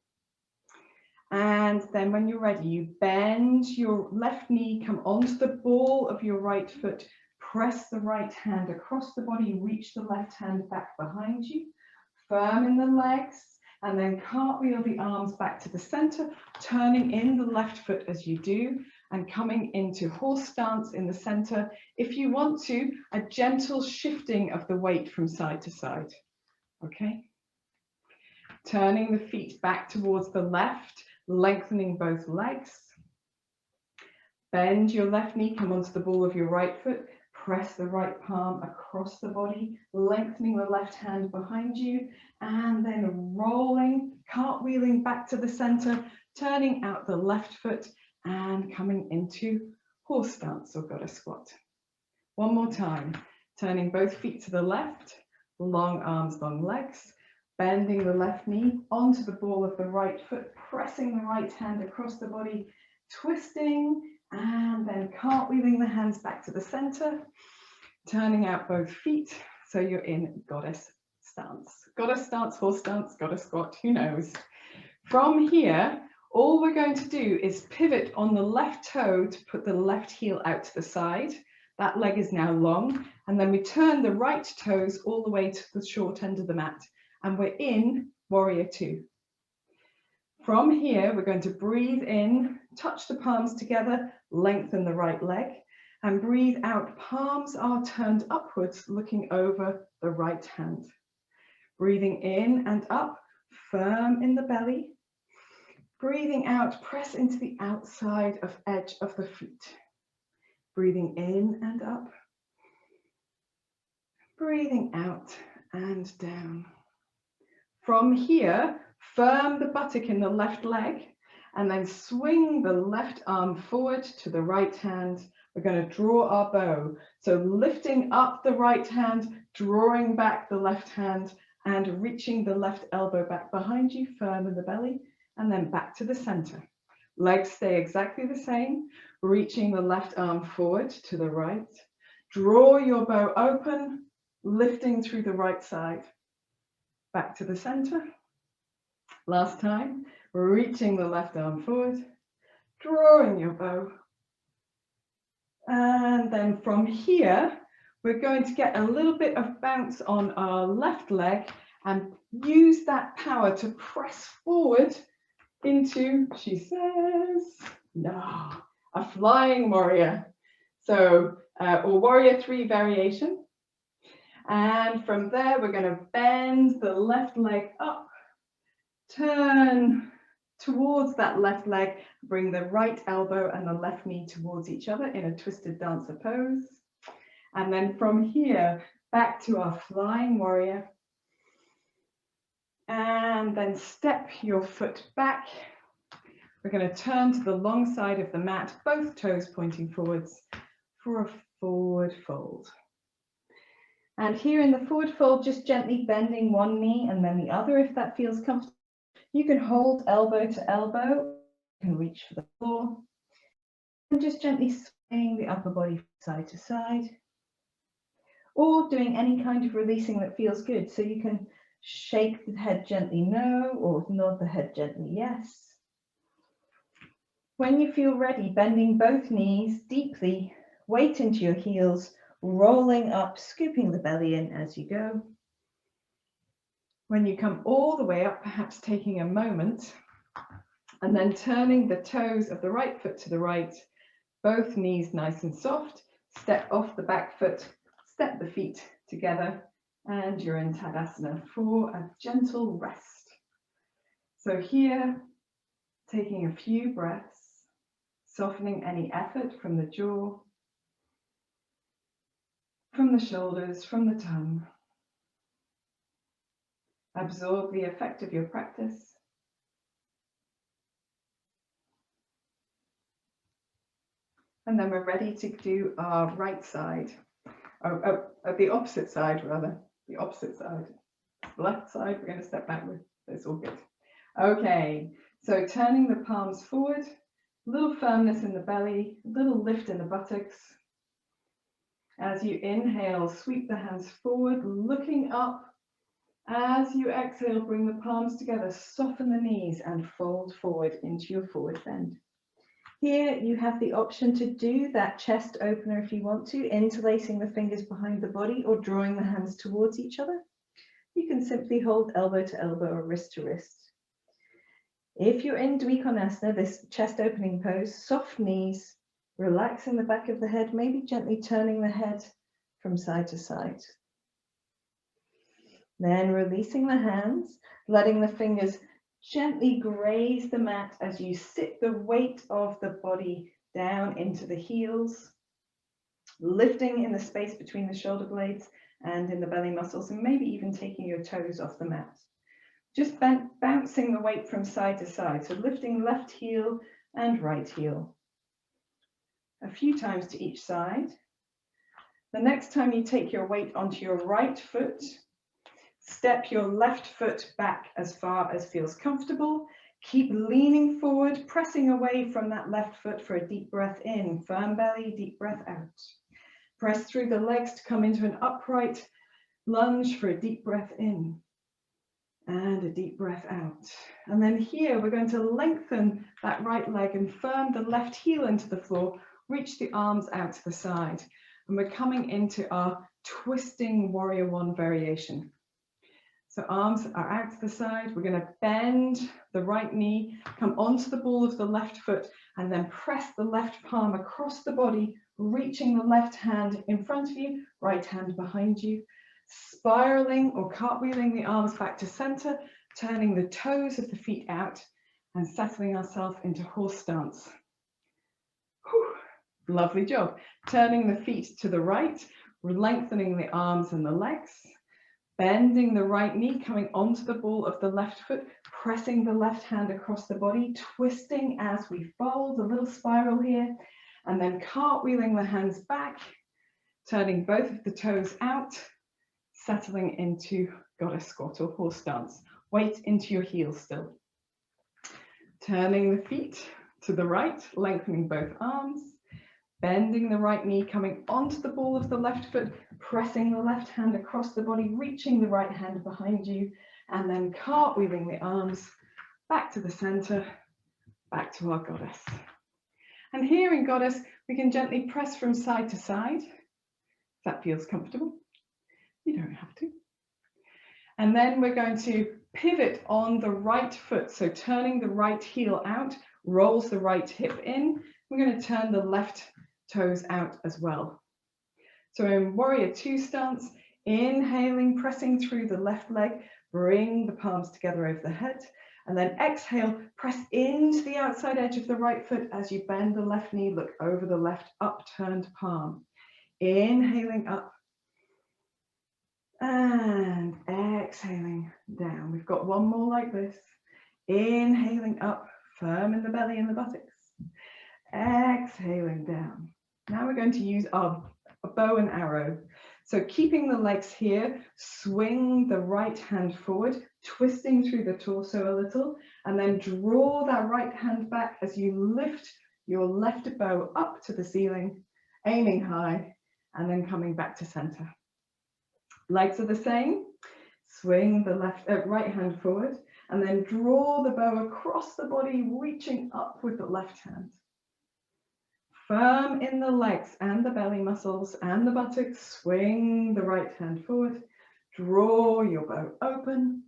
And then when you're ready, you bend your left knee, come onto the ball of your right foot, press the right hand across the body, reach the left hand back behind you, firm in the legs, and then cartwheel the arms back to the center, turning in the left foot as you do, and coming into horse stance in the center. If you want to, a gentle shifting of the weight from side to side, okay? Turning the feet back towards the left, lengthening both legs. Bend your left knee, come onto the ball of your right foot, press the right palm across the body, lengthening the left hand behind you, and then rolling, cartwheeling back to the center, turning out the left foot and coming into horse stance or goddess squat. One more time, turning both feet to the left, long arms, long legs, bending the left knee onto the ball of the right foot, pressing the right hand across the body, twisting, and then cartwheeling the hands back to the center, turning out both feet so you're in goddess stance. Goddess stance, horse stance, goddess squat, who knows? From here, all we're going to do is pivot on the left toe to put the left heel out to the side. That leg is now long, and then we turn the right toes all the way to the short end of the mat. And we're in warrior two. From here, we're going to breathe in, touch the palms together, lengthen the right leg, and breathe out. Palms are turned upwards, looking over the right hand. Breathing in and up, firm in the belly. Breathing out, press into the outside of edge of the feet. Breathing in and up. Breathing out and down. From here, firm the buttock in the left leg and then swing the left arm forward to the right hand. We're going to draw our bow. So lifting up the right hand, drawing back the left hand and reaching the left elbow back behind you, firm in the belly, and then back to the center. Legs stay exactly the same, reaching the left arm forward to the right. Draw your bow open, lifting through the right side. Back to the center. Last time, reaching the left arm forward, drawing your bow. And then from here, we're going to get a little bit of bounce on our left leg and use that power to press forward into, she says, no, a flying warrior. So, or warrior three variation. And from there, we're going to bend the left leg up, turn towards that left leg, bring the right elbow and the left knee towards each other in a twisted dancer pose. And then from here, back to our flying warrior. And then step your foot back. We're going to turn to the long side of the mat, both toes pointing forwards for a forward fold. And here in the forward fold, just gently bending one knee and then the other if that feels comfortable. You can hold elbow to elbow, you can reach for the floor, and just gently swaying the upper body side to side, or doing any kind of releasing that feels good. So you can shake the head gently no, or nod the head gently yes. When you feel ready, bending both knees deeply, weight into your heels, rolling up, scooping the belly in as you go. When you come all the way up, perhaps taking a moment, and then turning the toes of the right foot to the right, both knees nice and soft, step off the back foot, step the feet together, and you're in Tadasana for a gentle rest. So here, taking a few breaths, softening any effort from the jaw, from the shoulders, from the tongue. Absorb the effect of your practice. And then we're ready to do our right side, the opposite side rather, the opposite side. Left side, we're going to step backward. It's all good. Okay, so turning the palms forward, a little firmness in the belly, a little lift in the buttocks. As you inhale, sweep the hands forward, looking up. As you exhale, bring the palms together, soften the knees and fold forward into your forward bend. Here you have the option to do that chest opener if you want to, interlacing the fingers behind the body or drawing the hands towards each other. You can simply hold elbow to elbow or wrist to wrist. If you're in Dvikonasana, this chest opening pose, soft knees, relaxing the back of the head, maybe gently turning the head from side to side. Then releasing the hands, letting the fingers gently graze the mat as you sit the weight of the body down into the heels, lifting in the space between the shoulder blades and in the belly muscles, and maybe even taking your toes off the mat. Just bouncing the weight from side to side, so lifting left heel and right heel. A few times to each side. The next time you take your weight onto your right foot, step your left foot back as far as feels comfortable. Keep leaning forward, pressing away from that left foot for a deep breath in. Firm belly, deep breath out. Press through the legs to come into an upright lunge for a deep breath in. And a deep breath out. And then here we're going to lengthen that right leg and firm the left heel into the floor. Reach the arms out to the side. And we're coming into our twisting warrior one variation. So arms are out to the side. We're going to bend the right knee, come onto the ball of the left foot, and then press the left palm across the body, reaching the left hand in front of you, right hand behind you. Spiraling or cartwheeling the arms back to center, turning the toes of the feet out and settling ourselves into horse stance. Whew, lovely job. Turning the feet to the right, lengthening the arms and the legs, bending the right knee, coming onto the ball of the left foot, pressing the left hand across the body, twisting as we fold, a little spiral here, and then cartwheeling the hands back, turning both of the toes out, settling into goddess squat or horse stance. Weight into your heels still. Turning the feet to the right, lengthening both arms, bending the right knee, coming onto the ball of the left foot, pressing the left hand across the body, reaching the right hand behind you, and then cartwheeling the arms back to the center, back to our goddess. And here in goddess, we can gently press from side to side, if that feels comfortable. You don't have to. And then we're going to pivot on the right foot. So turning the right heel out, rolls the right hip in. We're going to turn the left toes out as well. So in warrior two stance, inhaling, pressing through the left leg, bring the palms together over the head. And then exhale, press into the outside edge of the right foot as you bend the left knee, look over the left upturned palm. Inhaling up. And exhaling down. We've got one more like this. Inhaling up, firm in the belly and the buttocks. Exhaling down. Now we're going to use our bow and arrow. So keeping the legs here, swing the right hand forward, twisting through the torso a little, and then draw that right hand back as you lift your left bow up to the ceiling, aiming high, and then coming back to center. Legs are the same. Swing the right hand forward, and then draw the bow across the body, reaching up with the left hand. Firm in the legs and the belly muscles and the buttocks. Swing the right hand forward. Draw your bow open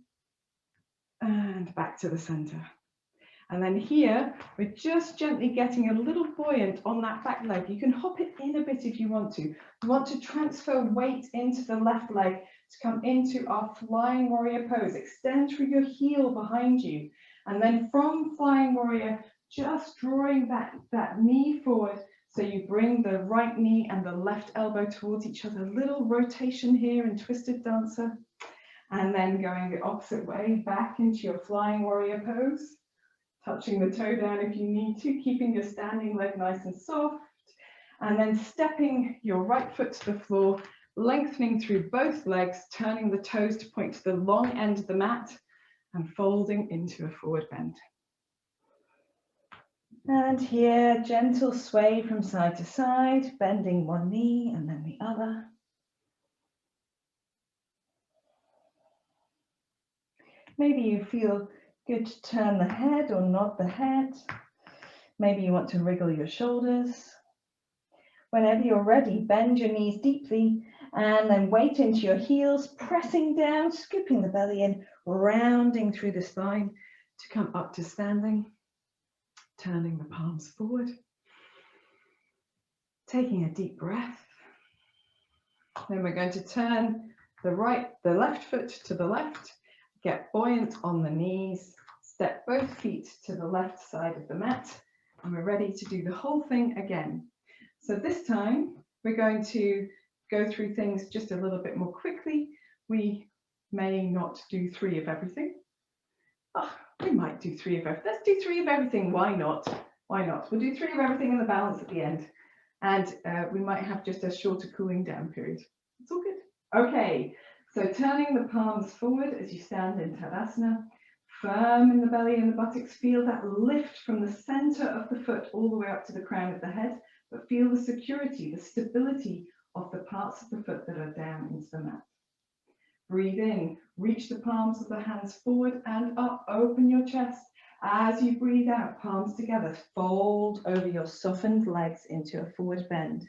and back to the center. And then here, we're just gently getting a little buoyant on that back leg. You can hop it in a bit if you want to. You want to transfer weight into the left leg to come into our flying warrior pose. Extend through your heel behind you. And then from flying warrior, just drawing that knee forward. So you bring the right knee and the left elbow towards each other. Little rotation here in twisted dancer. And then going the opposite way back into your flying warrior pose. Touching the toe down if you need to, keeping your standing leg nice and soft. And then stepping your right foot to the floor, lengthening through both legs, turning the toes to point to the long end of the mat and folding into a forward bend. And here, gentle sway from side to side, bending one knee and then the other. Maybe you feel good to turn the head or nod the head. Maybe you want to wriggle your shoulders. Whenever you're ready, bend your knees deeply and then weight into your heels, pressing down, scooping the belly in, rounding through the spine to come up to standing. Turning the palms forward, taking a deep breath. Then we're going to turn the left foot to the left, get buoyant on the knees, step both feet to the left side of the mat, and we're ready to do the whole thing again. So this time we're going to go through things just a little bit more quickly. We may not do 3 of everything. We might do 3 of everything. Let's do 3 of everything. Why not? Why not? We'll do 3 of everything in the balance at the end. And we might have just a shorter cooling down period. It's all good. Okay, so turning the palms forward as you stand in Tadasana. Firm in the belly and the buttocks. Feel that lift from the center of the foot all the way up to the crown of the head. But feel the security, the stability of the parts of the foot that are down into the mat. Breathe in, reach the palms of the hands forward and up, open your chest. As you breathe out, palms together, fold over your softened legs into a forward bend.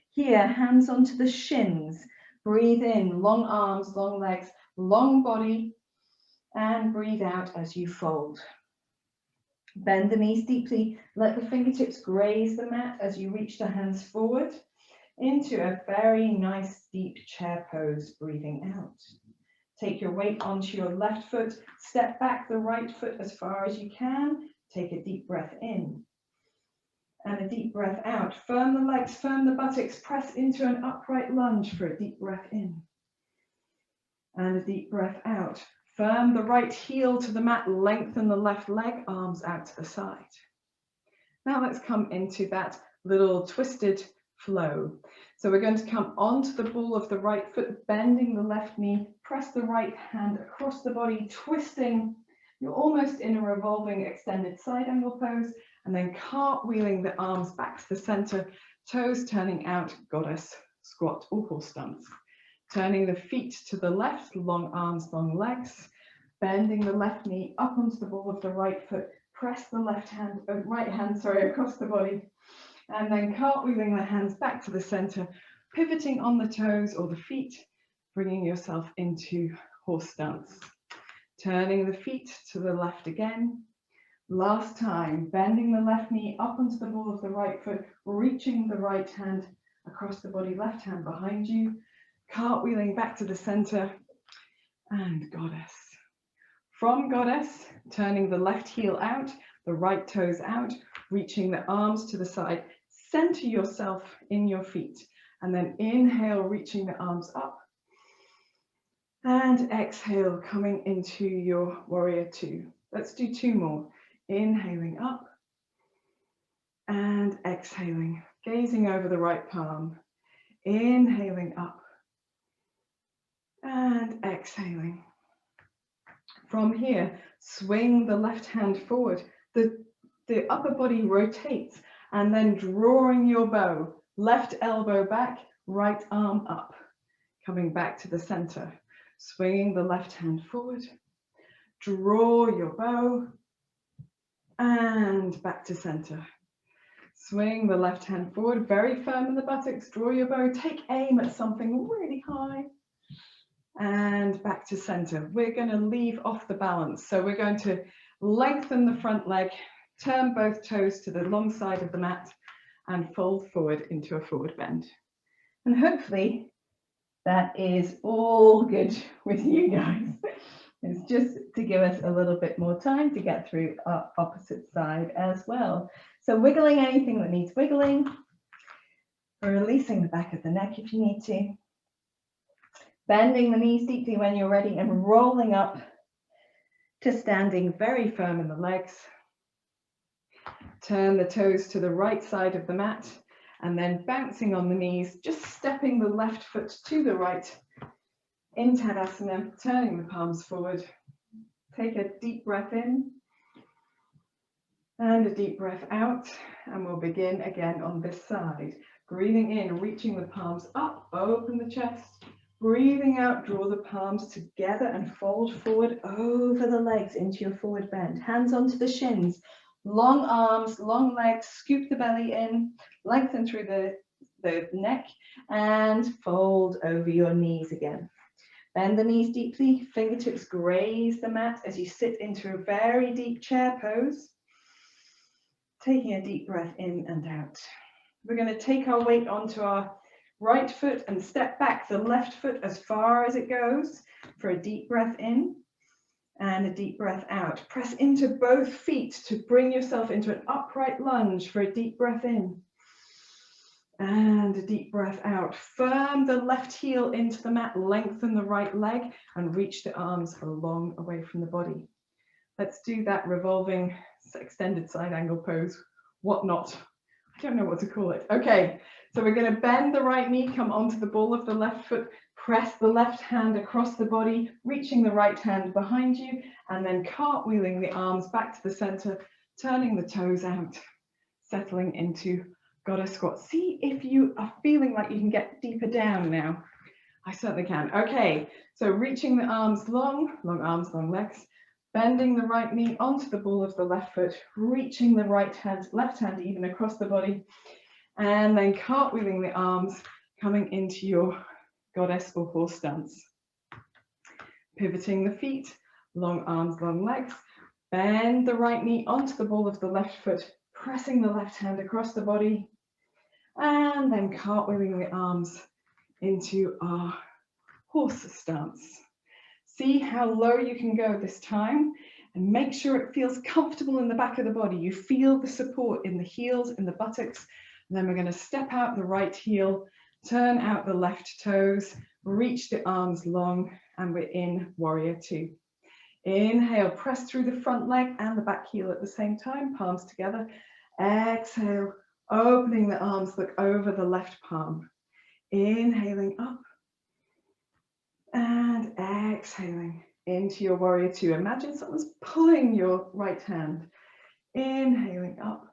Here, hands onto the shins. Breathe in, long arms, long legs, long body, and breathe out as you fold. Bend the knees deeply, let the fingertips graze the mat as you reach the hands forward. Into a very nice deep chair pose, breathing out. Take your weight onto your left foot, step back the right foot as far as you can, take a deep breath in and a deep breath out. Firm the legs, firm the buttocks, press into an upright lunge for a deep breath in and a deep breath out. Firm the right heel to the mat, lengthen the left leg, arms out to the side. Now let's come into that little twisted flow. So we're going to come onto the ball of the right foot, bending the left knee, press the right hand across the body, twisting. You're almost in a revolving extended side angle pose, and then cartwheeling the arms back to the center, toes turning out, goddess squat or horse stance. Turning the feet to the left, long arms, long legs, bending the left knee up onto the ball of the right foot, press the right hand across the body, and then cartwheeling the hands back to the center, pivoting on the toes or the feet, bringing yourself into horse stance. Turning the feet to the left again. Last time, bending the left knee up onto the ball of the right foot, reaching the right hand across the body, left hand behind you, cartwheeling back to the center, and goddess. From goddess, turning the left heel out, the right toes out, reaching the arms to the side. Center yourself in your feet, and then inhale, reaching the arms up, and exhale, coming into your warrior 2. Let's do 2 more. Inhaling up and exhaling, gazing over the right palm. Inhaling up and exhaling. From here, swing the left hand forward. The upper body rotates, and then drawing your bow, left elbow back, right arm up, coming back to the center. Swinging the left hand forward, draw your bow, and back to center. Swing the left hand forward, very firm in the buttocks, draw your bow, take aim at something really high, and back to center. We're going to leave off the balance. So we're going to lengthen the front leg, turn both toes to the long side of the mat, and fold forward into a forward bend. And hopefully that is all good with you guys. It's just to give us a little bit more time to get through our opposite side as well. So wiggling anything that needs wiggling, releasing the back of the neck if you need to, bending the knees deeply when you're ready, and rolling up to standing very firm in the legs. Turn the toes to the right side of the mat, and then bouncing on the knees, just stepping the left foot to the right in Tadasana, turning the palms forward. Take a deep breath in and a deep breath out, and we'll begin again on this side. Breathing in, reaching the palms up, open the chest. Breathing out, draw the palms together and fold forward over the legs into your forward bend. Hands onto the shins, long arms, long legs, scoop the belly in, lengthen through the neck, and fold over your knees again. Bend the knees deeply, fingertips graze the mat as you sit into a very deep chair pose. Taking a deep breath in and out. We're going to take our weight onto our right foot and step back the left foot as far as it goes for a deep breath in and a deep breath out. Press into both feet to bring yourself into an upright lunge for a deep breath in and a deep breath out. Firm the left heel into the mat, lengthen the right leg, and reach the arms long away from the body. Let's do that revolving extended side angle pose. Whatnot. I don't know what to call it. Okay, so we're going to bend the right knee, come onto the ball of the left foot, press the left hand across the body, reaching the right hand behind you, and then cartwheeling the arms back to the center, turning the toes out, settling into goddess squat. See if you are feeling like you can get deeper down now. I certainly can. Okay, so reaching the arms long, long arms, long legs, bending the right knee onto the ball of the left foot, reaching the right hand, left hand even across the body, and then cartwheeling the arms, coming into your goddess or horse stance. Pivoting the feet, long arms, long legs, bend the right knee onto the ball of the left foot, pressing the left hand across the body, and then cartwheeling the arms into our horse stance. See how low you can go this time, and make sure it feels comfortable in the back of the body. You feel the support in the heels, in the buttocks, and then we're going to step out the right heel, turn out the left toes, reach the arms long, and we're in warrior two. Inhale, press through the front leg and the back heel at the same time, palms together. Exhale, opening the arms, look over the left palm. Inhaling up and exhaling into your warrior two. Imagine someone's pulling your right hand. Inhaling up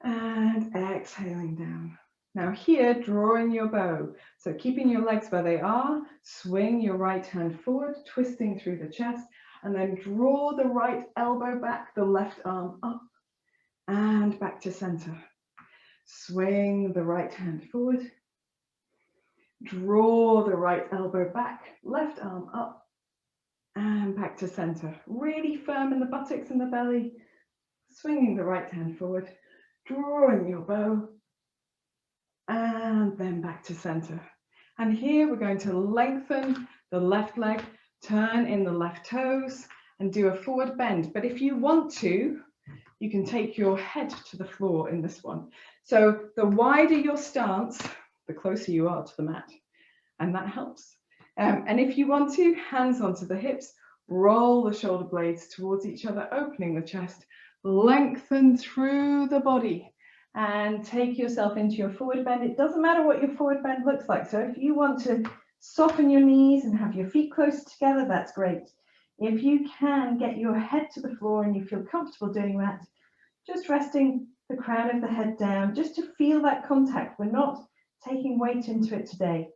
and exhaling down. Now here, drawing your bow. So keeping your legs where they are, swing your right hand forward, twisting through the chest, and then draw the right elbow back, the left arm up and back to center. Swing the right hand forward, draw the right elbow back, left arm up and back to center. Really firm in the buttocks and the belly, swinging the right hand forward, drawing your bow, and then back to center. And here we're going to lengthen the left leg, turn in the left toes, and do a forward bend. But if you want to, you can take your head to the floor in this one. So the wider your stance, the closer you are to the mat, and that helps. And if you want to, hands onto the hips, Roll the shoulder blades towards each other, opening the chest, lengthen through the body, and take yourself into your forward bend. It doesn't matter what your forward bend looks like. So if you want to soften your knees and have your feet close together, that's great. If you can get your head to the floor and you feel comfortable doing that, just resting the crown of the head down, just to feel that contact. We're not taking weight into it today.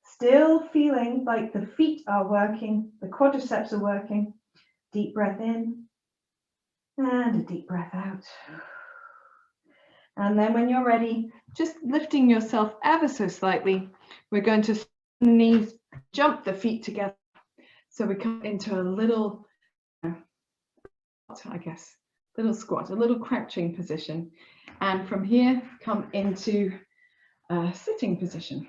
Still feeling like the feet are working, the quadriceps are working. Deep breath in and a deep breath out. And then when you're ready, just lifting yourself ever so slightly, we're going to knees, jump the feet together. So we come into a little, little squat, a little crouching position. And from here, come into a sitting position.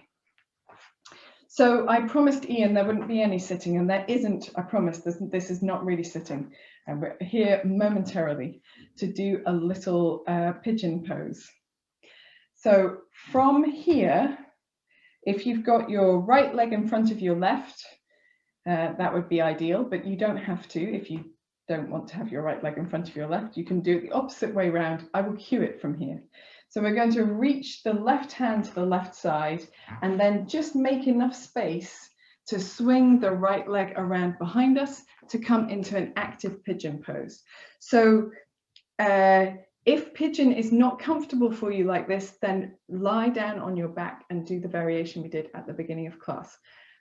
So I promised Ian there wouldn't be any sitting, and there isn't. I promise this is not really sitting. And we're here momentarily to do a little pigeon pose. So from here, if you've got your right leg in front of your left, that would be ideal, but you don't have to. If you don't want to have your right leg in front of your left, you can do it the opposite way round. I will cue it from here. So we're going to reach the left hand to the left side and then just make enough space to swing the right leg around behind us to come into an active pigeon pose. So if pigeon is not comfortable for you like this, then lie down on your back and do the variation we did at the beginning of class.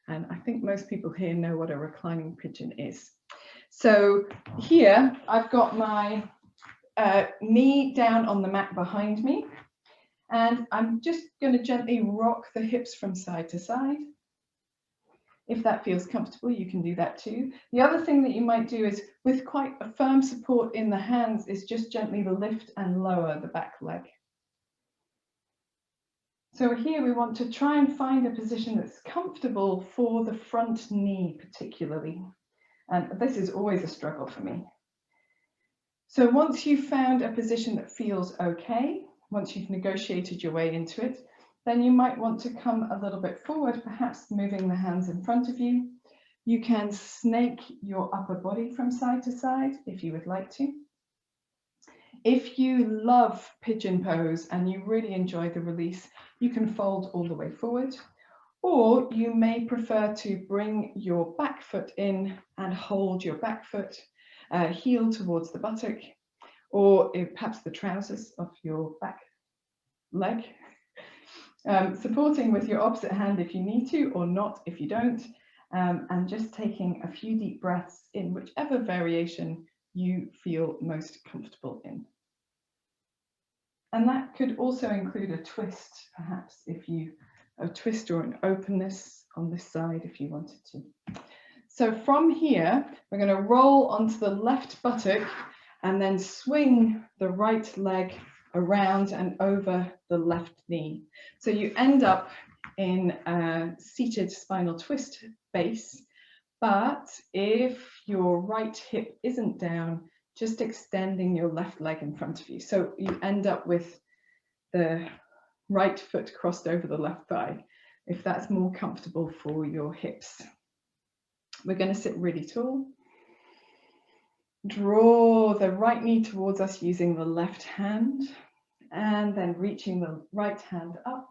And I think most people here know what a reclining pigeon is. So here I've got my knee down on the mat behind me, and I'm just going to gently rock the hips from side to side. If that feels comfortable, you can do that too. The other thing that you might do is, with quite a firm support in the hands, is just gently lift and lower the back leg. So here we want to try and find a position that's comfortable for the front knee particularly. And this is always a struggle for me. So once you've found a position that feels okay, once you've negotiated your way into it, then you might want to come a little bit forward, perhaps moving the hands in front of you. You can snake your upper body from side to side if you would like to. If you love pigeon pose and you really enjoy the release, you can fold all the way forward, or you may prefer to bring your back foot in and hold your back foot, heel towards the buttock, or perhaps the trousers of your back leg, supporting with your opposite hand if you need to, or not if you don't, and just taking a few deep breaths in whichever variation you feel most comfortable in. And that could also include a twist, perhaps, a twist or an openness on this side if you wanted to. So from here, we're going to roll onto the left buttock and then swing the right leg around and over the left knee. So you end up in a seated spinal twist base, but if your right hip isn't down, just extending your left leg in front of you. So you end up with the right foot crossed over the left thigh, if that's more comfortable for your hips. We're going to sit really tall. Draw the right knee towards us using the left hand, and then reaching the right hand up,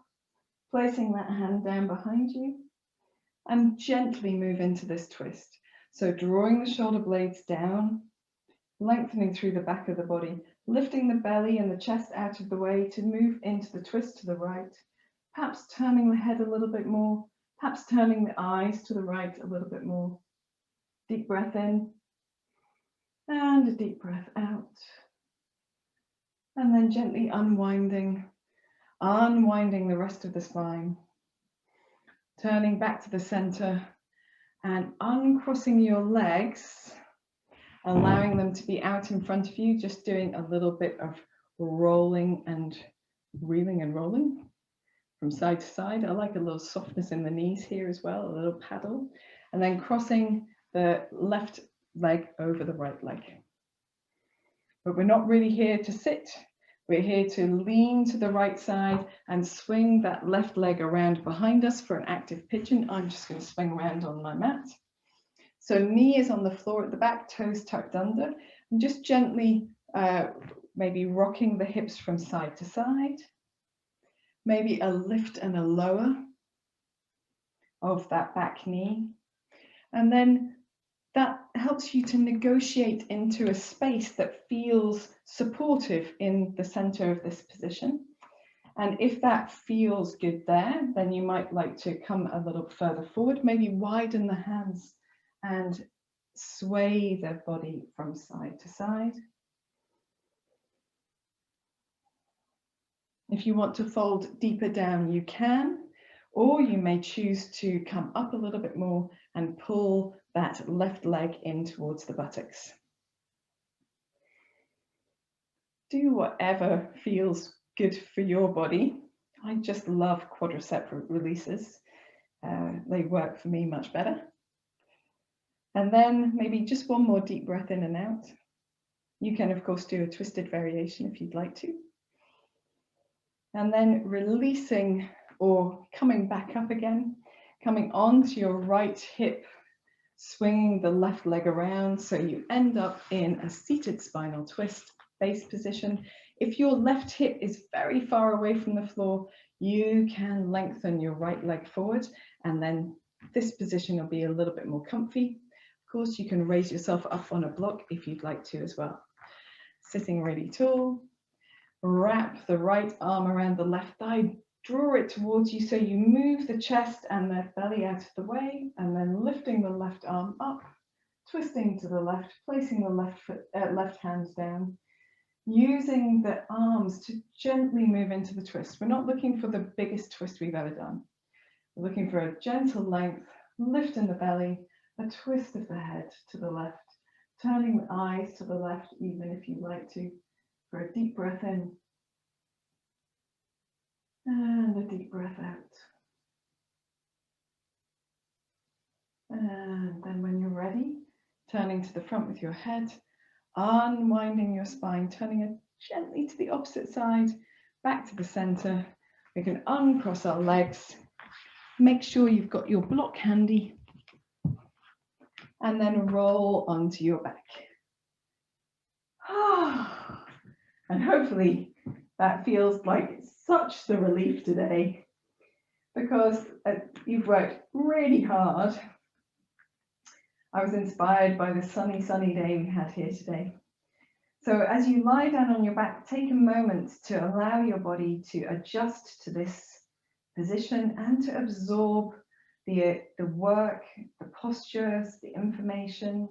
placing that hand down behind you, and gently move into this twist. So drawing the shoulder blades down, lengthening through the back of the body, lifting the belly and the chest out of the way to move into the twist to the right, perhaps turning the head a little bit more, perhaps turning the eyes to the right a little bit more. Deep breath in and a deep breath out. And then gently unwinding the rest of the spine, turning back to the center and uncrossing your legs, allowing them to be out in front of you, just doing a little bit of rolling and reeling and rolling from side to side. I like a little softness in the knees here as well, a little paddle, and then crossing the left leg over the right leg. But we're not really here to sit. We're here to lean to the right side and swing that left leg around behind us for an active pigeon. I'm just going to swing around on my mat. So knee is on the floor at the back, toes tucked under, and just gently maybe rocking the hips from side to side. Maybe a lift and a lower of that back knee. And then that helps you to negotiate into a space that feels supportive in the center of this position. And if that feels good there, then you might like to come a little further forward, maybe widen the hands and sway the body from side to side. If you want to fold deeper down, you can, or you may choose to come up a little bit more and pull that left leg in towards the buttocks. Do whatever feels good for your body. I just love quadricep releases. They work for me much better. And then maybe just one more deep breath in and out. You can, of course, do a twisted variation if you'd like to. And then releasing or coming back up again, coming onto your right hip, swinging the left leg around so you end up in a seated spinal twist base position. If your left hip is very far away from the floor, you can lengthen your right leg forward, and then this position will be a little bit more comfy. Of course, you can raise yourself up on a block if you'd like to as well. Sitting really tall, wrap the right arm around the left thigh, draw it towards you so you move the chest and the belly out of the way, and then lifting the left arm up, twisting to the left, placing the left hand down, using the arms to gently move into the twist. We're not looking for the biggest twist we've ever done. We're looking for a gentle length, lift in the belly, a twist of the head to the left, turning the eyes to the left even if you like to, for a deep breath in and a deep breath out. And then when you're ready, turning to the front with your head, unwinding your spine, turning it gently to the opposite side, back to the center. We can uncross our legs. Make sure you've got your block handy, and then roll onto your back. And hopefully that feels like such the relief today, because you've worked really hard. I was inspired by the sunny day we had here today. So as you lie down on your back, take a moment to allow your body to adjust to this position and to absorb the work, the postures, the information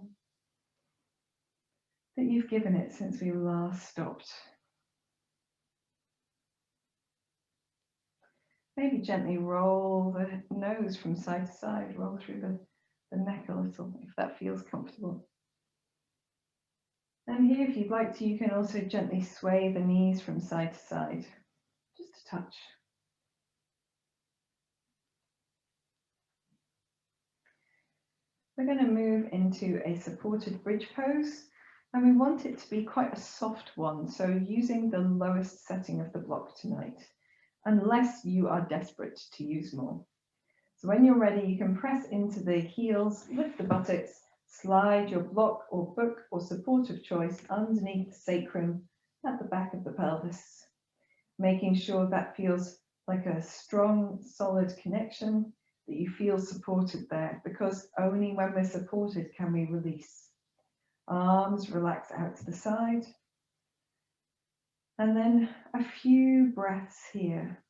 that you've given it since we last stopped. Maybe gently roll the nose from side to side, roll through the neck a little, if that feels comfortable. And here, if you'd like to, you can also gently sway the knees from side to side, just a touch. We're going to move into a supported bridge pose, and we want it to be quite a soft one, so using the lowest setting of the block tonight, unless you are desperate to use more. So when you're ready, you can press into the heels, lift the buttocks, slide your block or book or support of choice underneath the sacrum at the back of the pelvis, making sure that feels like a strong, solid connection, that you feel supported there, because only when we're supported can we release. Arms relax out to the side. And then a few breaths here.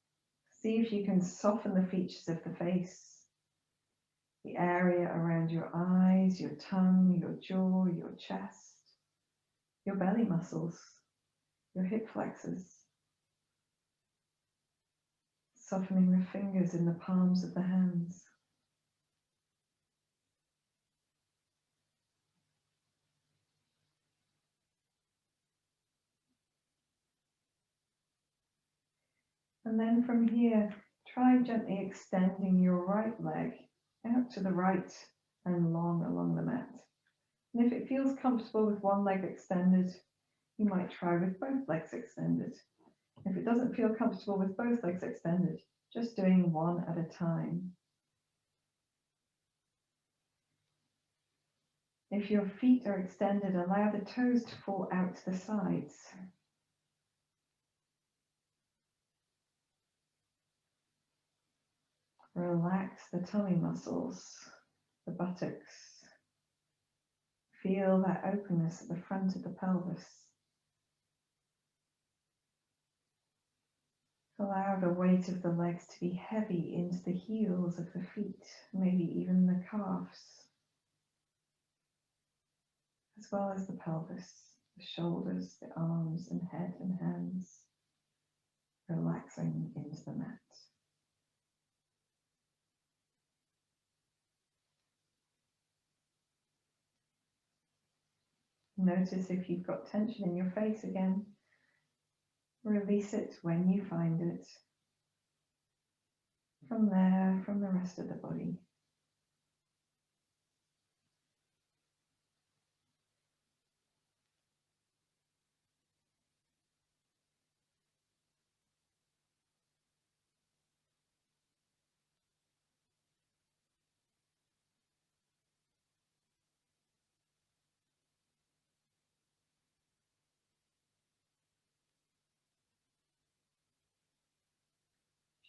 See if you can soften the features of the face, the area around your eyes, your tongue, your jaw, your chest, your belly muscles, your hip flexors. Softening the fingers in the palms of the hands. And then from here, try gently extending your right leg out to the right and long along the mat. And if it feels comfortable with one leg extended, you might try with both legs extended. If it doesn't feel comfortable with both legs extended, just doing one at a time. If your feet are extended, allow the toes to fall out to the sides. Relax the tummy muscles, the buttocks. Feel that openness at the front of the pelvis. Allow the weight of the legs to be heavy into the heels of the feet, maybe even the calves, as well as the pelvis, the shoulders, the arms and head and hands, relaxing into the mat. Notice if you've got tension in your face again. Release it when you find it. From there, from the rest of the body.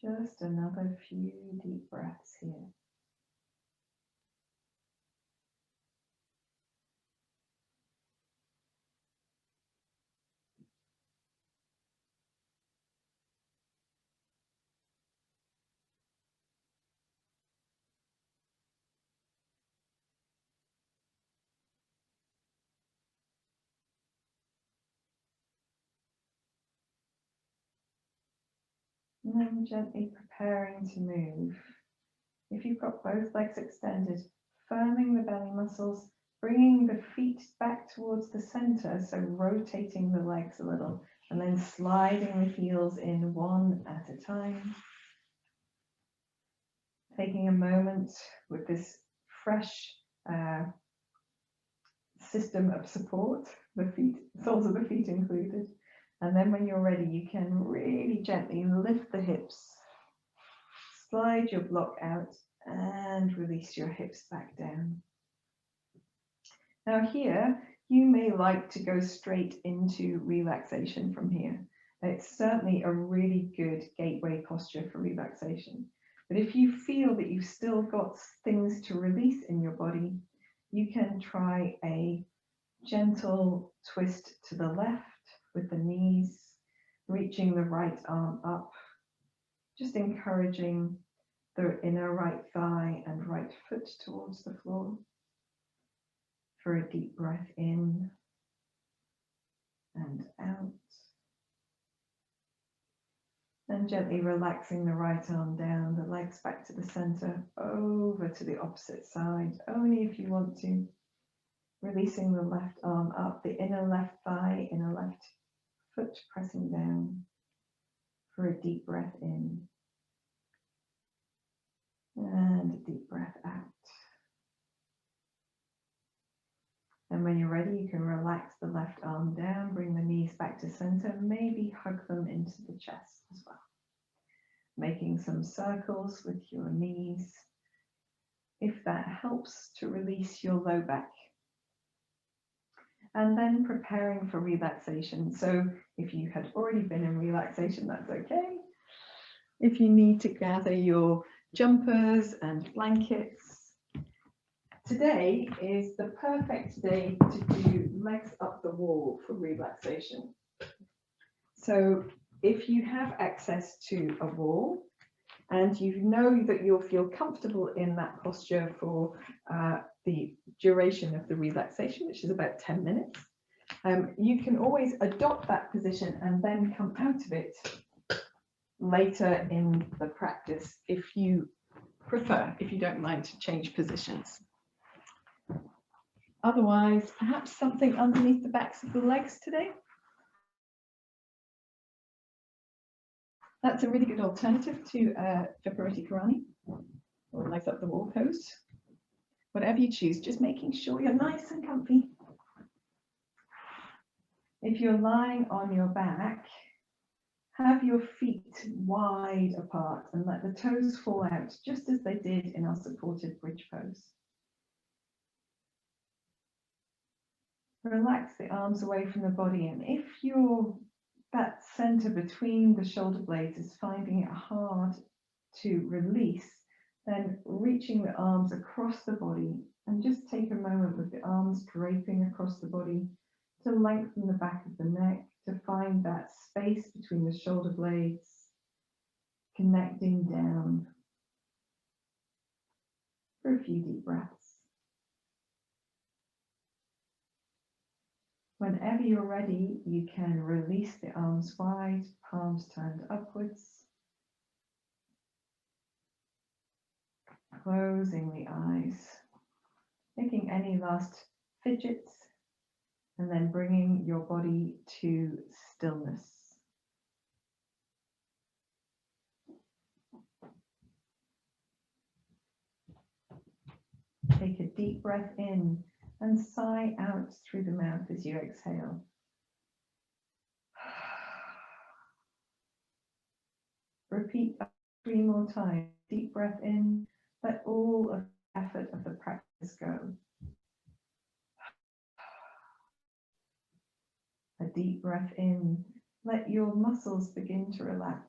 Just another few deep breaths here. And then gently preparing to move. If you've got both legs extended, firming the belly muscles, bringing the feet back towards the center, so rotating the legs a little, and then sliding the heels in one at a time. Taking a moment with this fresh system of support, the feet, soles of the feet included. And then when you're ready, you can really gently lift the hips, slide your block out and release your hips back down. Now here, you may like to go straight into relaxation from here. It's certainly a really good gateway posture for relaxation. But if you feel that you've still got things to release in your body, you can try a gentle twist to the left with the knees, reaching the right arm up, just encouraging the inner right thigh and right foot towards the floor. For a deep breath in and out. And gently relaxing the right arm down, the legs back to the center, over to the opposite side, only if you want to. Releasing the left arm up, the inner left thigh, inner left foot pressing down. For a deep breath in. And a deep breath out. And when you're ready, you can relax the left arm down, bring the knees back to center, maybe hug them into the chest as well. Making some circles with your knees, if that helps to release your low back. And then preparing for relaxation. So if you had already been in relaxation, that's okay. If you need to gather your jumpers and blankets, today is the perfect day to do legs up the wall for relaxation. So if you have access to a wall and you know that you'll feel comfortable in that posture for the duration of the relaxation, which is about 10 minutes, you can always adopt that position and then come out of it later in the practice if you prefer, if you don't mind to change positions. Otherwise, perhaps something underneath the backs of the legs today. That's a really good alternative to Vipariti Karani or legs up the wall pose. Whatever you choose, just making sure you're nice and comfy. If you're lying on your back, have your feet wide apart and let the toes fall out just as they did in our supported bridge pose. Relax the arms away from the body, and if that center between the shoulder blades is finding it hard to release, then reaching the arms across the body, and just take a moment with the arms draping across the body to lengthen the back of the neck, to find that space between the shoulder blades, connecting down for a few deep breaths. Whenever you're ready, you can release the arms wide, palms turned upwards, closing the eyes, making any last fidgets, and then bringing your body to stillness. Take a deep breath in and sigh out through the mouth as you exhale. Repeat that 3 more times. Deep breath in, let all of the effort of the practice go. A deep breath in, let your muscles begin to relax.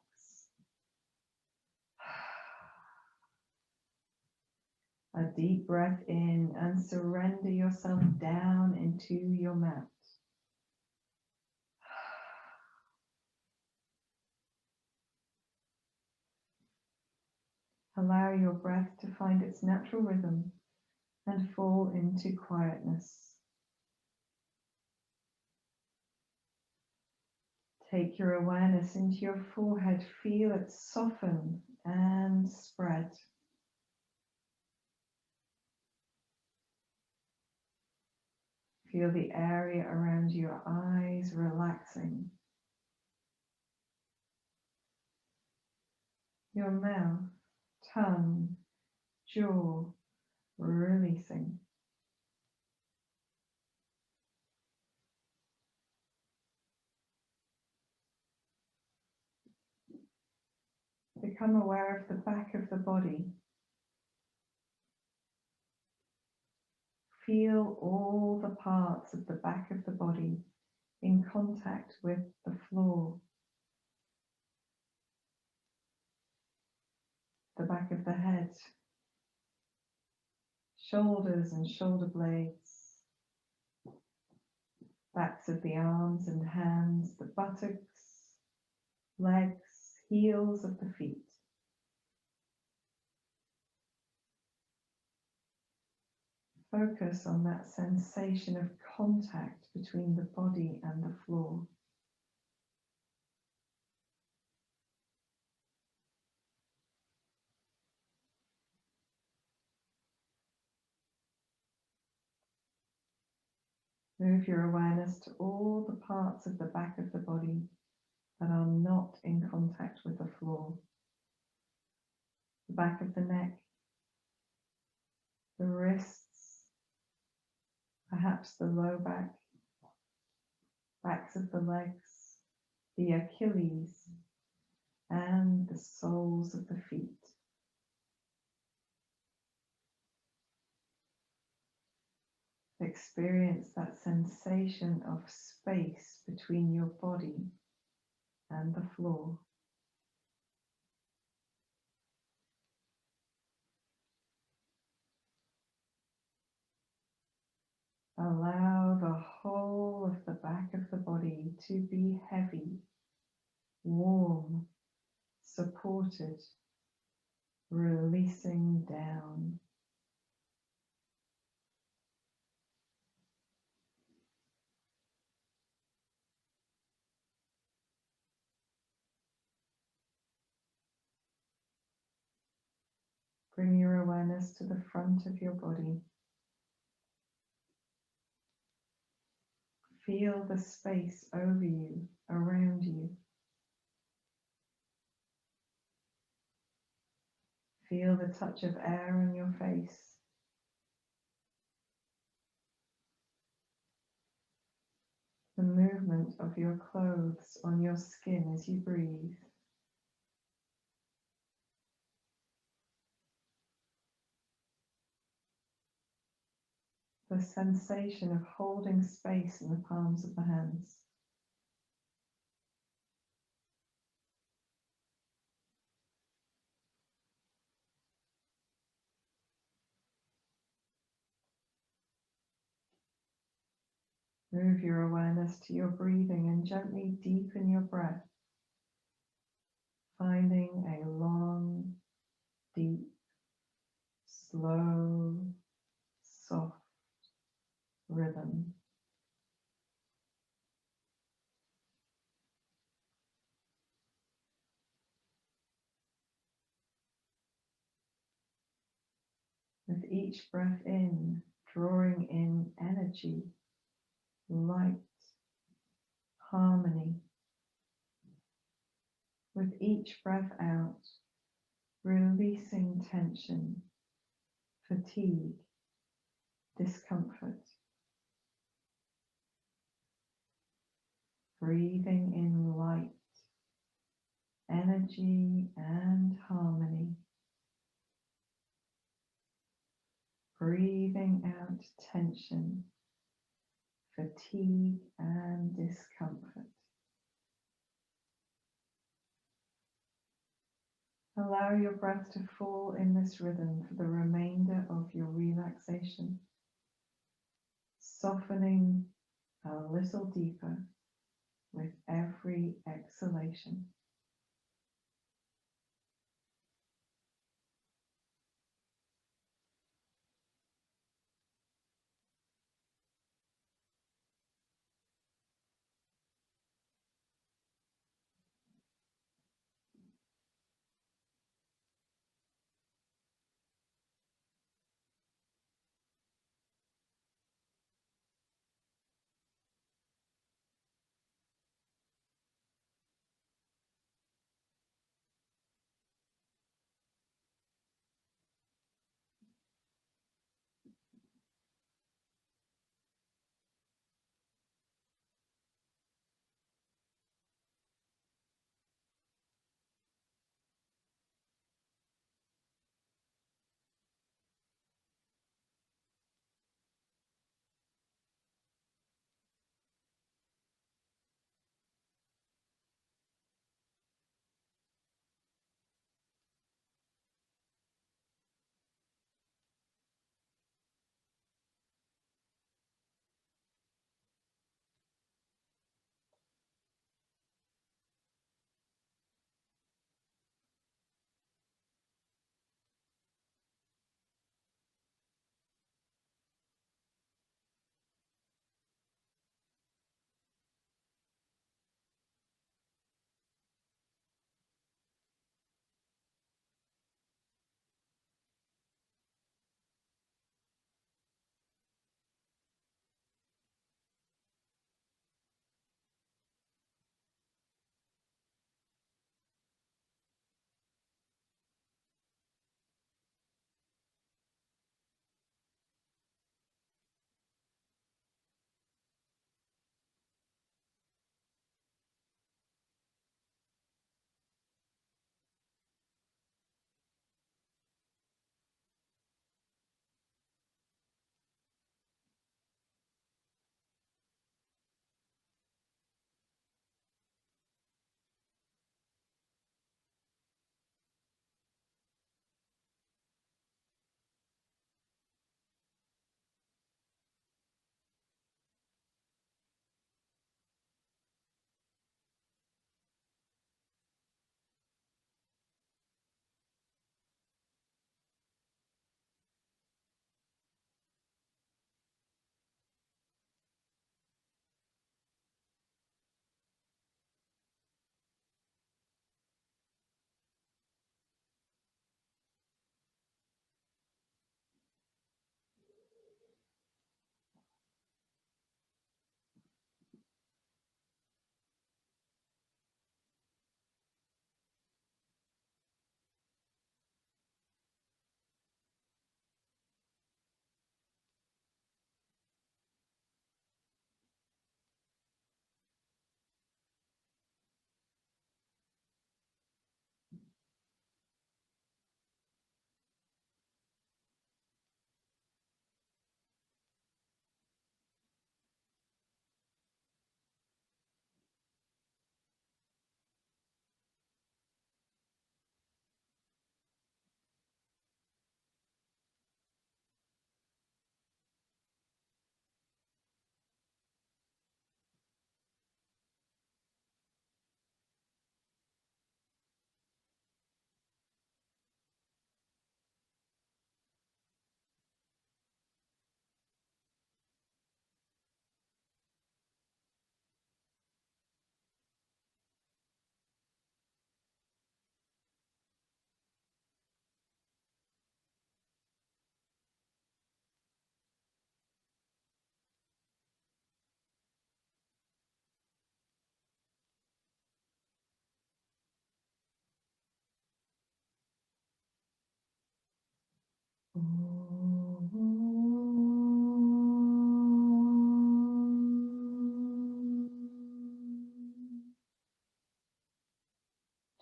A deep breath in and surrender yourself down into your mat. Allow your breath to find its natural rhythm and fall into quietness. Take your awareness into your forehead. Feel it soften and spread. Feel the area around your eyes relaxing. Your mouth, tongue, jaw releasing. Become aware of the back of the body. Feel all the parts of the back of the body in contact with the floor. The back of the head, shoulders and shoulder blades, backs of the arms and hands, the buttocks, legs, heels of the feet. Focus on that sensation of contact between the body and the floor. Move your awareness to all the parts of the back of the body that are not in contact with the floor. The back of the neck, the wrists, perhaps the low back, backs of the legs, the Achilles, and the soles of the feet. Experience that sensation of space between your body and the floor. Allow the whole of the back of the body to be heavy, warm, supported, releasing down. Bring your awareness to the front of your body. Feel the space over you, around you. Feel the touch of air on your face. The movement of your clothes on your skin as you breathe. The the sensation of holding space in the palms of the hands. Move your awareness to your breathing and gently deepen your breath, finding a long, deep, slow, soft rhythm. With each breath in, drawing in energy, light, harmony. With each breath out, releasing tension, fatigue, discomfort. Breathing in light, energy and harmony. Breathing out tension, fatigue and discomfort. Allow your breath to fall in this rhythm for the remainder of your relaxation, softening a little deeper with every exhalation.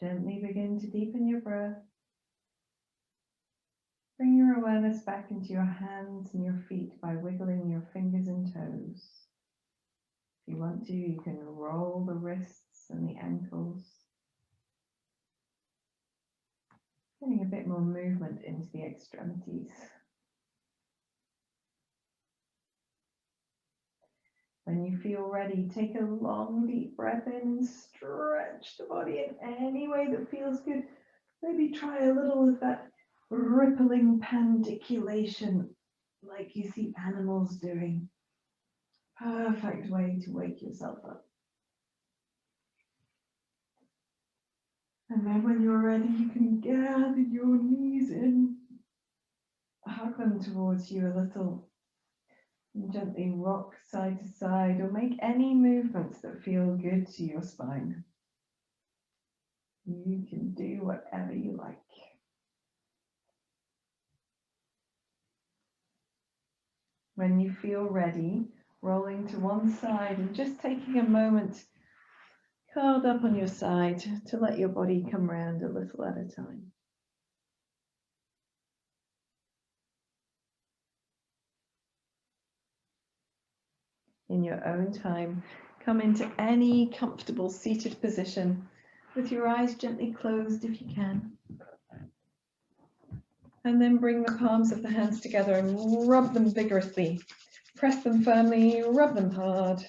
Gently begin to deepen your breath. Bring your awareness back into your hands and your feet by wiggling your fingers and toes. If you want to, you can roll the wrists and the ankles. Getting a bit more movement into the extremities. When you feel ready, take a long, deep breath in and stretch the body in any way that feels good. Maybe try a little of that rippling pandiculation like you see animals doing. Perfect way to wake yourself up. And then when you're ready, you can gather your knees in, hug them towards you a little, and gently rock side to side or make any movements that feel good to your spine. You can do whatever you like. When you feel ready, rolling to one side and just taking a moment curled up on your side to let your body come round a little at a time. In your own time, come into any comfortable seated position with your eyes gently closed if you can. And then bring the palms of the hands together and rub them vigorously. Press them firmly, rub them hard.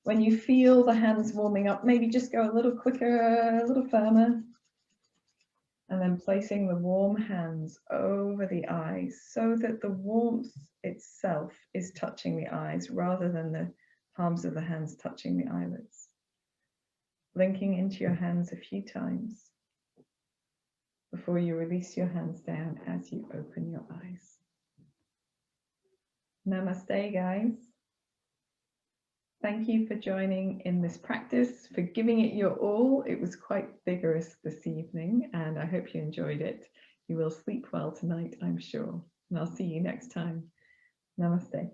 When you feel the hands warming up, maybe just go a little quicker, a little firmer. And then placing the warm hands over the eyes so that the warmth itself is touching the eyes rather than the palms of the hands touching the eyelids. Blinking into your hands a few times before you release your hands down as you open your eyes. Namaste, guys. Thank you for joining in this practice, for giving it your all. It was quite vigorous this evening, and I hope you enjoyed it. You will sleep well tonight, I'm sure. And I'll see you next time. Namaste.